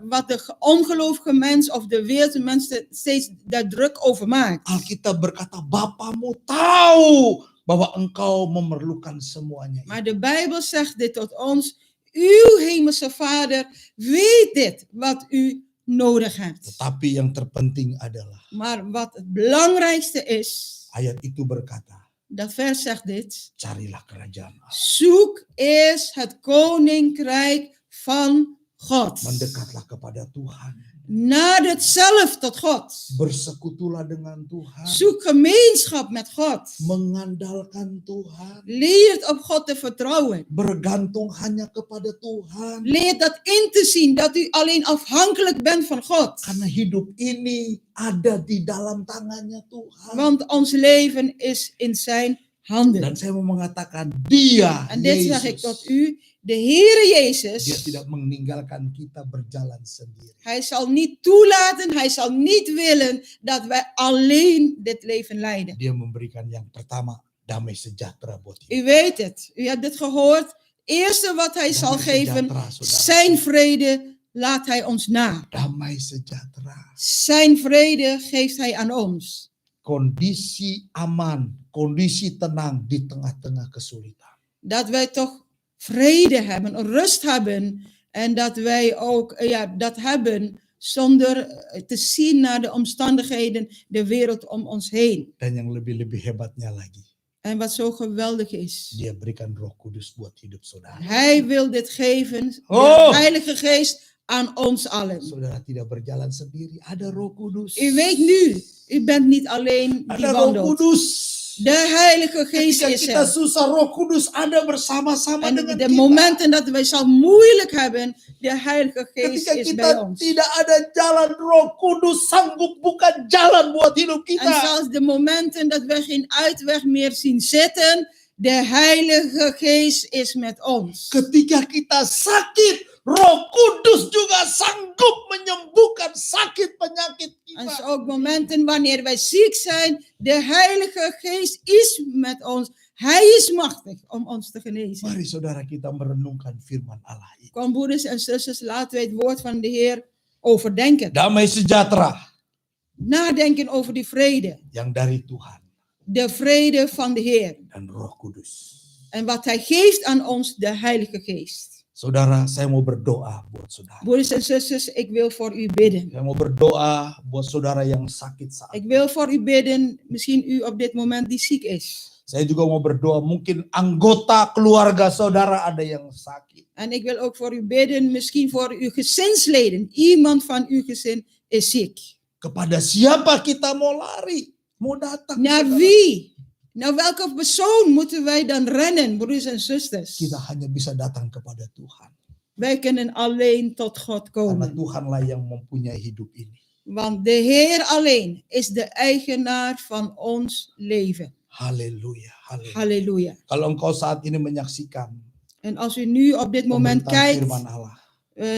S2: wat de ongelovige mens of de wereldse mensen steeds daar druk over maakt.
S1: Alkitab berkata, Bapamu tahu bahwa engkau memerlukan semuanya.
S2: Maar de Bijbel zegt dit tot ons. Uw hemelse Vader weet dit wat u nodig hebt.
S1: Tetapi yang terpenting adalah,
S2: Maar wat het belangrijkste is,
S1: ayat itu berkata,
S2: dat vers zegt dit.
S1: carilah kerajaan Allah.
S2: Zoek eerst het koninkrijk van God.
S1: Mendekatlah kepada Tuhan.
S2: Nader zelf tot God.
S1: Bersekutulah dengan Tuhan.
S2: Zoek gemeenschap met God.
S1: Mengandalkan Tuhan.
S2: Leert op God te vertrouwen.
S1: Bergantung hanya kepada Tuhan.
S2: Leert dat in te zien dat u alleen afhankelijk bent van God.
S1: Karena hidup ini ada di dalam tangannya Tuhan.
S2: Want ons leven is in zijn handen.
S1: Dan saya mau mengatakan dia,
S2: En dit zeg ik tot
S1: Yesus,
S2: u. De Heere
S1: dia
S2: Jezus,
S1: tidak meninggalkan kita berjalan sendiri.
S2: hij zal niet toelaten, hij zal niet willen dat wij alleen dit leven leiden.
S1: Dia memberikan yang pertama, damai sejahtera buat hidup.
S2: U weet het, u hebt het gehoord. Eerste wat hij zal
S1: Damai
S2: geven,
S1: sejahtera, saudara.
S2: zijn vrede laat hij ons na.
S1: Damai sejahtera.
S2: Zijn vrede geeft hij aan ons.
S1: Kondisi aman, kondisi tenang di tengah-tengah kesulitan.
S2: Dat wij toch vrede hebben, rust hebben. En dat wij ook dat hebben zonder te zien naar de omstandigheden, de wereld om ons heen.
S1: Dan yang lebih-lebih hebatnya lagi,
S2: En wat zo geweldig is.
S1: dia berikan Roh Kudus buat hidup saudara.
S2: Hij wil dit geven, de
S1: Oh!
S2: Heilige Geest, aan ons allen.
S1: Saudara tidak berjalan sendiri, ada Roh Kudus.
S2: U weet nu, u bent niet alleen die
S1: Ada Roh
S2: wandelt.
S1: Kudus.
S2: De Heilige Geest
S1: Ketika
S2: is
S1: kita
S2: er.
S1: susah, Roh Kudus ada bersama-sama
S2: En
S1: dengan
S2: de
S1: kita.
S2: momenten dat wij zal moeilijk hebben, de Heilige Geest
S1: Ketika
S2: is bij
S1: kita
S2: ons.
S1: tidak ada jalan, Roh Kudus sanggup bukan jalan buat hidup
S2: En
S1: kita.
S2: zelfs de momenten dat we geen uitweg meer zien zitten, de Heilige Geest is met ons.
S1: Ketika kita sakit, Roh Kudus juga sanggup menyembuhkan sakit penyakit
S2: En
S1: kita.
S2: ook momenten wanneer wij ziek zijn, de Heilige Geest is met ons. Hij is machtig om ons te genezen.
S1: Mari saudara kita merenungkan firman Allah ini.
S2: Kom broeders en zusters, laten wij het woord van de Heer overdenken.
S1: Damai sejahtera
S2: Nadenken over die vrede.
S1: yang dari Tuhan
S2: De vrede van de Heer.
S1: dan Roh Kudus.
S2: En wat Hij geeft aan ons, de Heilige Geest.
S1: Saudara, saya mau berdoa buat saudara.
S2: Broeders en zusters, ik wil voor u bidden.
S1: Saya mau berdoa buat saudara yang sakit saat
S2: Ik wil voor u bidden, misschien u op dit moment die ziek is.
S1: Saya juga mau berdoa, mungkin anggota keluarga saudara ada yang sakit.
S2: En ik wil ook voor u bidden, misschien voor uw gezinsleden. Iemand van uw gezin is ziek.
S1: Kepada siapa kita mau lari? Mau datang?
S2: Naar
S1: saudara?
S2: wie? Naar welke persoon moeten wij dan rennen, broeders en zusters?
S1: Kita hanya bisa datang kepada Tuhan.
S2: Wij kunnen alleen tot God
S1: Karena
S2: komen.
S1: Tuhanlah yang mempunyai hidup ini.
S2: Want de Heer alleen is de eigenaar van ons leven.
S1: Haleluya, haleluya.
S2: Halleluja.
S1: Kalau engkau saat ini menyaksikan
S2: En als u nu op dit moment
S1: pemberitaan
S2: kijkt
S1: firman Allah.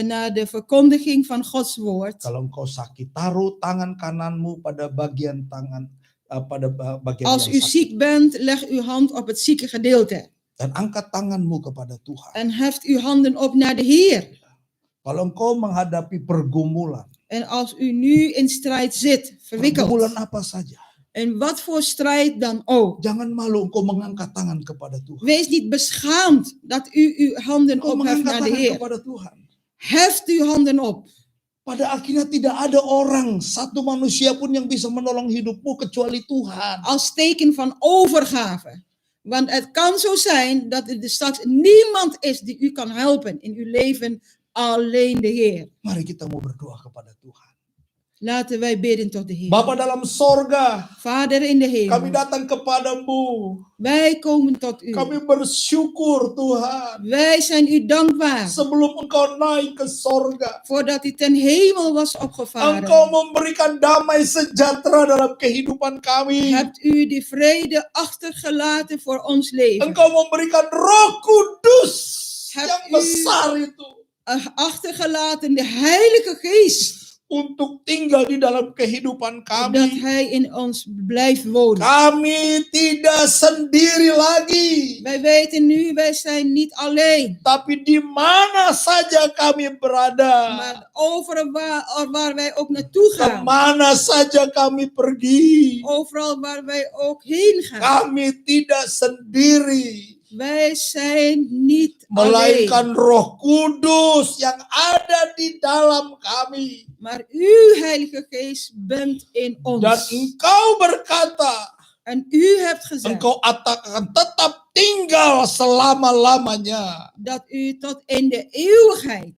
S2: naar de verkondiging van Gods woord.
S1: Kalau engkau sakit, taruh tangan kananmu pada bagian tangan bagian
S2: Als
S1: yang
S2: u
S1: sakit.
S2: ziek bent, leg uw hand op het zieke gedeelte.
S1: Dan angkat tanganmu kepada Tuhan.
S2: En heft uw handen op naar de Heer.
S1: Kalau engkau menghadapi pergumulan,
S2: En als u nu in strijd zit, verwikkeld.
S1: pergumulan apa saja,
S2: En wat voor strijd dan ook.
S1: jangan malu engkau mengangkat tangan kepada Tuhan.
S2: Wees niet beschaamd dat u uw handen
S1: Engkau
S2: opheft
S1: mengangkat
S2: naar de
S1: tangan
S2: Heer.
S1: kepada Tuhan.
S2: Heft uw handen op.
S1: Pada akhirnya tidak ada orang, satu manusia pun yang bisa menolong hidupmu kecuali Tuhan.
S2: Als teken van overgave. Want het kan zo zijn dat er straks niemand is die u kan helpen in uw leven. Alleen de Heer.
S1: Mari kita mau berdoa kepada Tuhan.
S2: Laten wij bidden tot de Heer.
S1: Bapa dalam sorga,
S2: Vader in de
S1: kami
S2: hemel.
S1: datang kepadamu.
S2: Wij komen tot u.
S1: Kami bersyukur Tuhan.
S2: Wij zijn u dankbaar.
S1: Sebelum engkau naik ke sorga,
S2: Voordat u ten hemel was opgevaren.
S1: engkau memberikan damai sejahtera dalam kehidupan kami.
S2: Hebt u die vrede achtergelaten voor ons leven.
S1: Engkau memberikan Roh Kudus
S2: Hebt
S1: yang
S2: u-
S1: besar itu
S2: Achtergelaten de Heilige Geest.
S1: untuk tinggal di dalam kehidupan
S2: Dat
S1: kami.
S2: Hij in ons blijft wonen.
S1: Kami tidak sendiri lagi,
S2: Wij weten nu, wij zijn niet alleen.
S1: tapi di mana saja kami berada,
S2: Maar overal waar wij ook naartoe gaan.
S1: kemana saja kami pergi,
S2: Overal waar wij ook heen gaan.
S1: kami tidak sendiri.
S2: Wij zijn niet alleen.
S1: Melainkan Roh Kudus yang ada di dalam kami.
S2: Maar uw Heilige Geest bent in ons.
S1: Dan engkau berkata,
S2: En u hebt gezegd
S1: engkau akan tetap tinggal selama-lamanya.
S2: dat u tot in de eeuwigheid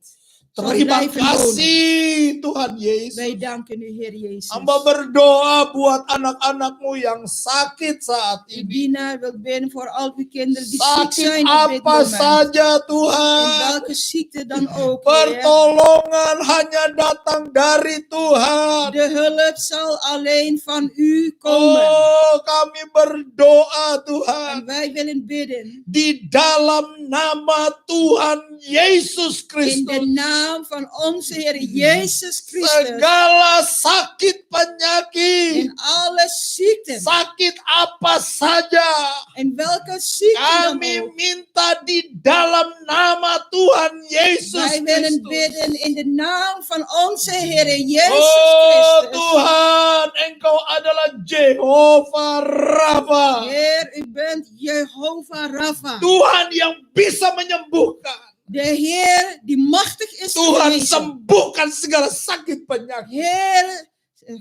S2: zal
S1: Terima
S2: blijven wonen.
S1: kasih Tuhan Yesus.
S2: Wij danken u, Heer Jezus.
S1: Hamba berdoa buat anak-anakmu yang sakit saat
S2: Uw
S1: ini.
S2: dienaar wil bidden voor al uw kinderen die ziek
S1: Sakit
S2: zijn op dit
S1: apa
S2: moment.
S1: saja
S2: In
S1: Tuhan.
S2: welke ziekte dan ook, Heer.
S1: Pertolongan hanya datang dari Tuhan.
S2: De hulp zal alleen van u komen.
S1: Oh, kami berdoa
S2: En
S1: Tuhan.
S2: wij willen bidden
S1: Di dalam nama Tuhan Yesus
S2: in de
S1: Kristus.
S2: naam van onze Heer Jezus Christus.
S1: Segala sakit penyakit.
S2: In alle ziekten.
S1: Sakit apa saja.
S2: In welke ziekte dan
S1: Kami
S2: ook.
S1: minta di dalam nama Tuhan Yesus
S2: Wij willen
S1: Kristus.
S2: bidden in de naam van onze Heer Jezus
S1: Oh
S2: Christus.
S1: Tuhan, Engkau adalah Jehovah Rafa.
S2: Heer, u bent Jehovah Rapha.
S1: Tuhan yang bisa menyembuhkan.
S2: De Heer die machtig is te
S1: Tuhan
S2: genezen.
S1: sembuhkan segala sakit penyakit.
S2: Heer,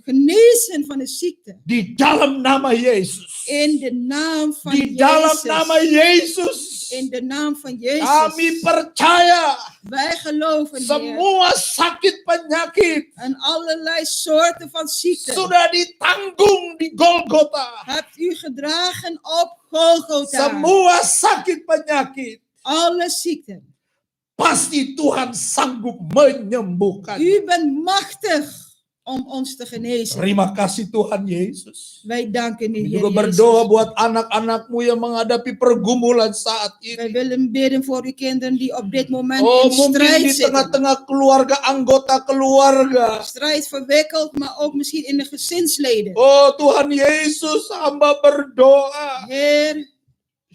S2: genezen van de ziekte.
S1: Di dalam nama Yesus.
S2: In de naam van
S1: Di dalam
S2: Jezus.
S1: nama Yesus.
S2: In de naam van Jezus.
S1: Kami percaya
S2: Wij geloven, Heer.
S1: semua sakit penyakit
S2: En allerlei soorten van ziekten
S1: sudah ditanggung di Golgota.
S2: hebt u gedragen op Golgotha.
S1: Semua sakit penyakit
S2: Alle ziekten.
S1: pasti Tuhan sanggup menyembuhkan.
S2: U bent machtig om ons te genezen.
S1: Terima kasih Tuhan Yesus.
S2: Wij danken u,
S1: Kami
S2: Heer
S1: juga berdoa
S2: Jezus.
S1: buat anak-anakmu yang menghadapi pergumulan saat
S2: Wij
S1: ini.
S2: willen bidden voor uw kinderen die op dit moment
S1: Oh,
S2: in
S1: mungkin
S2: strijd
S1: di
S2: zitten.
S1: tengah-tengah keluarga, anggota keluarga.
S2: Strijd verwikkeld, maar ook misschien in de gezinsleden.
S1: Oh Tuhan Yesus, hamba berdoa
S2: Heer,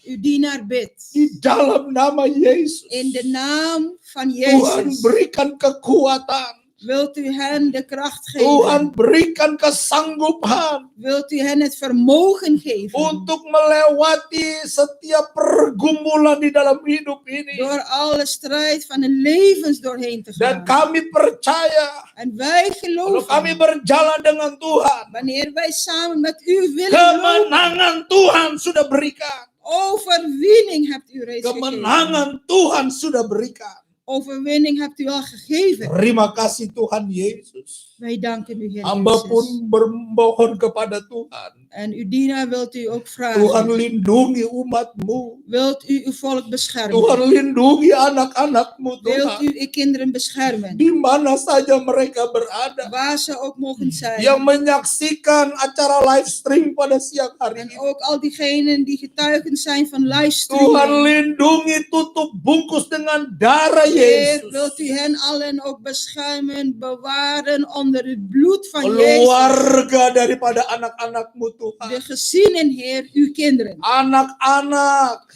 S2: uw dienaar bidt.
S1: di dalam nama Yesus.
S2: In de naam van
S1: Tuhan
S2: Jezus.
S1: berikan kekuatan.
S2: Wilt u hen de kracht
S1: Tuhan
S2: geven?
S1: berikan kesanggupan
S2: Wilt u hen het vermogen geven?
S1: untuk melewati setiap pergumulan di dalam hidup ini.
S2: Door alle strijd van hun levens doorheen te
S1: Dan
S2: gaan.
S1: kami percaya
S2: En wij
S1: kalau kami
S2: geloven,
S1: berjalan dengan Tuhan,
S2: wanneer wij samen met u willen lopen,
S1: kemenangan Tuhan sudah berikan.
S2: overwinning hebt u reeds gegeven.
S1: Kemenangan Tuhan sudah berikan.
S2: Overwinning hebt u al gegeven.
S1: Terima kasih Tuhan Yesus.
S2: Wij danken u, Heer
S1: Hamba
S2: Jezus.
S1: pun bermohon kepada Tuhan.
S2: En uw dienaar wilt u ook
S1: Tuhan
S2: vragen.
S1: lindungi umatmu.
S2: Wilt u uw volk beschermen?
S1: Tuhan lindungi anak-anakmu
S2: Wilt
S1: Tuhan.
S2: u uw kinderen beschermen?
S1: Di mana saja mereka berada.
S2: Waar ze ook mogen zijn.
S1: Yang menyaksikan acara live stream pada siang hari
S2: En
S1: ini.
S2: ook al diegenen die getuigen zijn van
S1: Tuhan
S2: livestreaming.
S1: lindungi, tutup bungkus dengan darah
S2: Heer,
S1: Yesus.
S2: wilt u hen allen ook beschermen, bewaren onder het bloed van Jezus.
S1: Keluarga daripada anak-anakmu
S2: De
S1: Tuhan.
S2: gezinnen, Heer, uw kinderen.
S1: Anak-anak,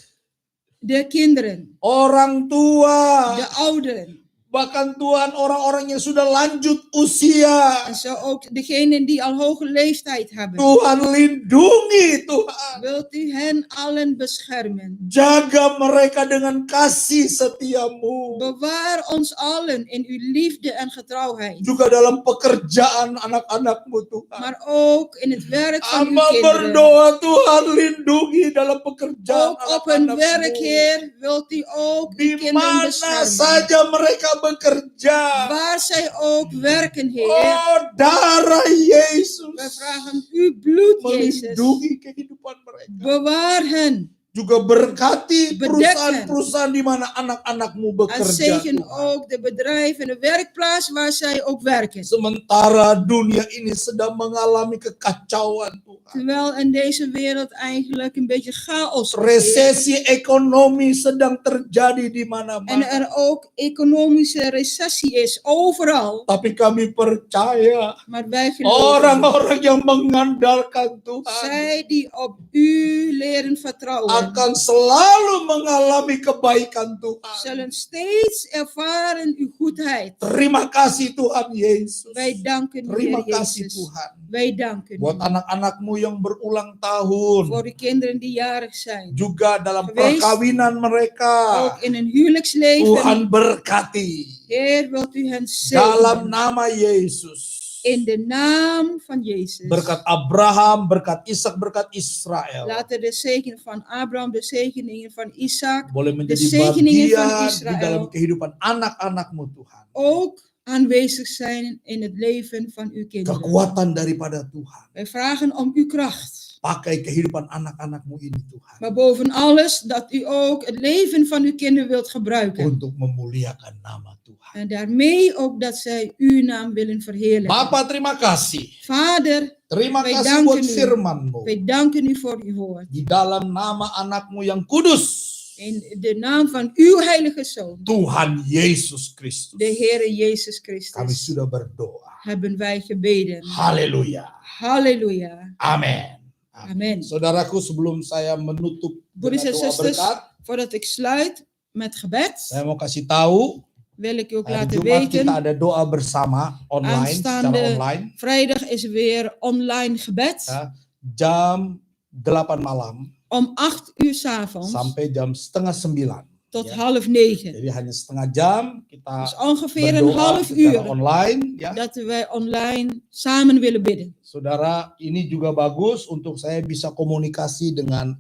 S2: De kinderen,
S1: orang tua,
S2: de ouderen.
S1: bahkan Tuhan orang-orang yang sudah lanjut usia.
S2: En zo ook degenen die al hoge leeftijd hebben.
S1: Tuhan lindungi Tuhan.
S2: Wilt u hen allen beschermen.
S1: Jaga mereka dengan kasih setiamu.
S2: Bewaar ons allen in uw liefde en getrouwheid.
S1: Juga dalam pekerjaan anak-anakmu Tuhan.
S2: Maar ook in het werk van uw
S1: Hamba
S2: kinderen.
S1: berdoa Tuhan lindungi dalam pekerjaan
S2: Ook op hun werk,
S1: anak-anakmu.
S2: Heer, wilt u ook uw
S1: Di
S2: kinderen
S1: mana
S2: beschermen.
S1: saja mereka bekerja.
S2: Waar zij ook werken, Heer.
S1: Oh darah Yesus.
S2: Wij vragen uw bloed, Jezus.
S1: Melindungi kehidupan mereka.
S2: Bewaar hen.
S1: Juga berkati
S2: Bedek
S1: perusahaan-perusahaan di mana anak-anakmu
S2: En
S1: bekerja.
S2: zegen
S1: Tuhan.
S2: ook de bedrijven en de werkplaats waar zij ook werken.
S1: Sementara dunia ini sedang mengalami kekacauan Tuhan.
S2: Terwijl in deze wereld eigenlijk een beetje chaos is.
S1: Resesi ekonomi sedang terjadi di
S2: En
S1: mana-mana.
S2: er ook economische recessie is, overal.
S1: Tapi kami percaya
S2: Maar wij geloven,
S1: orang-orang yang mengandalkan Tuhan
S2: zij die op u leren vertrouwen,
S1: akan selalu mengalami kebaikan Tuhan.
S2: zullen steeds ervaren uw goedheid.
S1: Terima kasih Tuhan Yesus.
S2: Wij danken u,
S1: Terima
S2: Heer
S1: kasih
S2: Jezus.
S1: Tuhan.
S2: Wij danken
S1: Buat
S2: u
S1: anak-anakmu yang berulang tahun.
S2: voor uw kinderen die jarig zijn.
S1: Juga dalam
S2: Geweest.
S1: perkawinan mereka.
S2: Ook in hun huwelijksleven.
S1: Tuhan berkati.
S2: Heer, wilt u hen zegenen.
S1: Dalam nama Yesus.
S2: In de naam van Jezus.
S1: Berkat Abraham, berkat Ishak, berkat Israel.
S2: Laten de zegen van Abraham, de zegeningen van Isaac,
S1: Boleh menjadi
S2: zegeningen van
S1: bagian di
S2: Israël.
S1: dalam kehidupan anak-anakmu Tuhan.
S2: ook aanwezig zijn in het leven van uw kinderen.
S1: Kekuatan daripada Tuhan.
S2: Wij vragen om uw kracht.
S1: Pakai kehidupan anak-anakmu ini Tuhan.
S2: Maar boven alles dat u ook het leven van uw kinderen wilt gebruiken.
S1: Untuk memuliakan nama Tuhan.
S2: En daarmee ook dat zij uw naam willen verheerlijken.
S1: Bapa terima kasih.
S2: Vader,
S1: Terima
S2: wij
S1: kasih
S2: danken
S1: buat
S2: u.
S1: firman-Mu.
S2: Wij danken u voor uw woord.
S1: Di dalam nama anakmu yang kudus.
S2: In de naam van uw heilige Zoon,
S1: Tuhan Yesus Kristus.
S2: de Heere Jezus
S1: Kami
S2: Christus,
S1: sudah berdoa.
S2: hebben wij gebeden.
S1: Haleluya.
S2: Halleluja.
S1: Amin.
S2: Amen.
S1: Saudaraku, sebelum saya menutup
S2: Broeders en
S1: dengan doa
S2: zusters,
S1: berkat,
S2: voordat ik sluit met gebed,
S1: saya mau kasih tahu
S2: wil ik u ook
S1: hari
S2: laten
S1: Jumat
S2: weten.
S1: kita ada doa bersama online,
S2: Aanstaande
S1: secara online,
S2: vrijdag is weer online gebed.
S1: ya, jam 8 malam
S2: Om 8 uur 's avonds
S1: sampai jam setengah 9.
S2: tot
S1: ya.
S2: 8:30.
S1: Jadi hanya setengah jam kita
S2: Dus ongeveer een
S1: berdoa
S2: half
S1: secara
S2: uur
S1: online, ya.
S2: dat wij online samen willen bidden.
S1: Saudara, ini juga bagus untuk saya bisa komunikasi dengan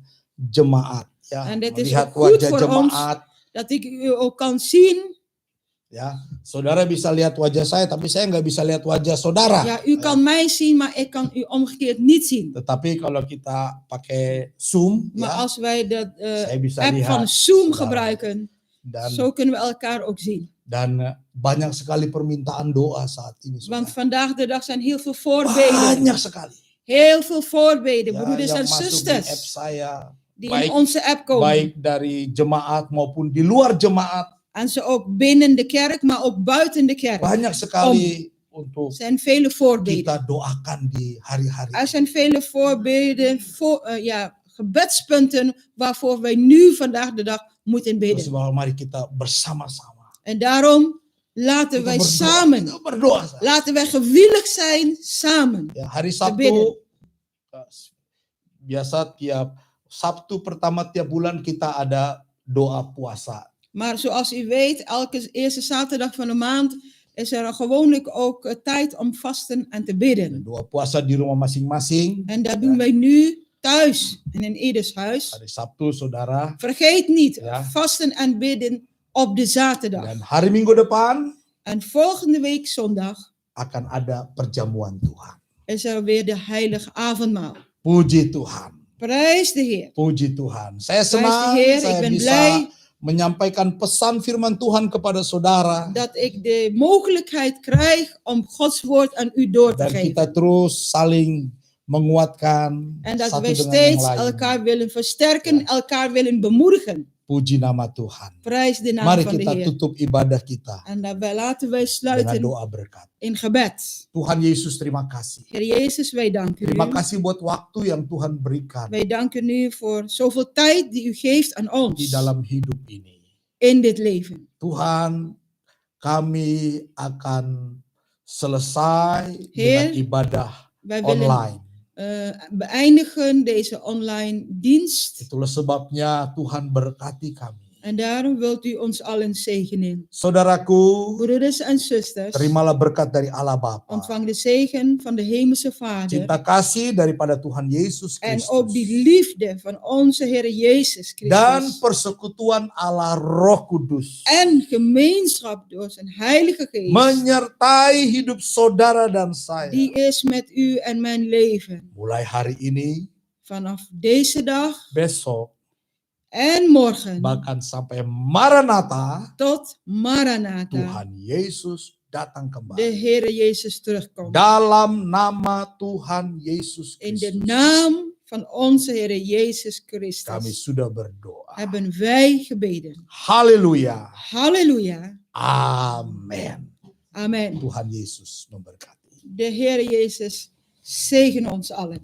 S1: jemaat, ya.
S2: En dit is
S1: Melihat
S2: ook goed
S1: wajah
S2: voor
S1: jemaat,
S2: Dat ik u ook kan zien.
S1: ya. Saudara bisa lihat wajah saya, tapi saya nggak bisa lihat wajah saudara.
S2: Ja, u kan mij zien, maar ik kan u omgekeerd niet zien.
S1: Tetapi kalau kita pakai Zoom,
S2: Maar
S1: ya,
S2: als wij de
S1: saya bisa
S2: app
S1: lihat
S2: van Zoom
S1: saudara.
S2: gebruiken,
S1: dan
S2: zo kunnen we elkaar ook zien.
S1: banyak sekali permintaan doa saat ini.
S2: Want
S1: Saudara.
S2: vandaag de dag zijn heel veel voorbeden.
S1: Banyak sekali.
S2: Heel veel voorbeden,
S1: Ya,
S2: broeders
S1: yang
S2: en
S1: masuk di app
S2: zusters,
S1: saya,
S2: die
S1: baik-
S2: in onze app komen.
S1: baik dari jemaat maupun di luar jemaat.
S2: En ze ook binnen de kerk, maar ook buiten de kerk.
S1: Banyak sekali untuk
S2: Er zijn vele voorbeden.
S1: kita doakan di hari-hari.
S2: Er zijn vele voorbeden, gebedspunten waarvoor wij nu vandaag de dag moeten
S1: Terus
S2: bidden.
S1: bahwa mari kita bersama-sama.
S2: En daarom laten
S1: Kita
S2: wij
S1: berdoa,
S2: samen,
S1: kita berdoa. Saudara.
S2: laten wij gewillig zijn samen.
S1: Ya, hari
S2: bidden.
S1: Sabtu biasa tiap Sabtu pertama tiap bulan kita ada doa puasa.
S2: Maar zoals u weet, elke eerste zaterdag van de maand is er gewoonlijk ook tijd om vasten en te bidden.
S1: Doa puasa di rumah masing-masing.
S2: En dat doen wij nu thuis en in ieders huis.
S1: Hari Sabtu saudara.
S2: Vergeet niet,
S1: Ja.
S2: vasten en bidden op de zaterdag.
S1: Dan hari Minggu depan
S2: En volgende week zondag
S1: akan ada perjamuan Tuhan.
S2: is er weer de heilige avondmaal.
S1: Puji Tuhan.
S2: Prijs de Heer.
S1: Puji Tuhan. Saya
S2: Prijs de
S1: senang
S2: Heer.
S1: saya
S2: Ik ben
S1: bisa
S2: blij
S1: menyampaikan pesan firman Tuhan kepada saudara.
S2: dat ik de mogelijkheid krijg om Gods woord aan u door te
S1: Dan
S2: geven.
S1: kita terus saling menguatkan
S2: En dat
S1: satu
S2: wij
S1: dengan yang
S2: steeds
S1: lain.
S2: elkaar willen versterken, elkaar willen bemoedigen.
S1: Puji nama Tuhan.
S2: Prijs de naam
S1: Mari
S2: van de
S1: kita
S2: Heer.
S1: tutup ibadah kita
S2: En daarbij laten wij
S1: dengan
S2: sluiten
S1: doa berkat.
S2: in gebed.
S1: Tuhan Yesus, terima kasih.
S2: Heer Jezus, wij danken
S1: Terima
S2: u.
S1: kasih buat waktu yang Tuhan berikan
S2: Wij danken u voor zoveel tijd die u geeft aan
S1: di
S2: ons
S1: dalam hidup ini.
S2: in dit leven.
S1: Tuhan, kami akan selesai
S2: Heer,
S1: dengan ibadah
S2: Wij willen
S1: online.
S2: beëindigen deze online dienst.
S1: Itulah sebabnya Tuhan berkati kami.
S2: En daarom wilt u ons allen zegenen.
S1: Saudaraku,
S2: Broeders en zusters,
S1: terimalah berkat dari Allah Bapa.
S2: ontvang de zegen van de hemelse Vader.
S1: Cinta kasih daripada Tuhan Yesus
S2: En
S1: Kristus.
S2: ook die liefde van onze Heer Jezus
S1: Dan
S2: Christus.
S1: persekutuan Allah Roh Kudus.
S2: En gemeenschap door zijn Heilige Geest.
S1: Menyertai hidup saudara dan saya.
S2: Die is met u en mijn leven.
S1: Mulai hari ini,
S2: Vanaf deze dag
S1: besok,
S2: en morgen
S1: bahkan sampai Maranatha,
S2: tot Maranatha.
S1: Tuhan Yesus datang
S2: De
S1: kembali.
S2: Heer Jezus terugkomt.
S1: Dalam nama Tuhan Yesus
S2: In de
S1: Kristus,
S2: naam van onze Heer Jezus
S1: kami
S2: Christus
S1: sudah berdoa.
S2: hebben wij gebeden.
S1: Haleluya.
S2: Halleluja.
S1: Amin.
S2: Amen.
S1: Tuhan Yesus memberkati.
S2: De Heer Jezus zegen ons allen.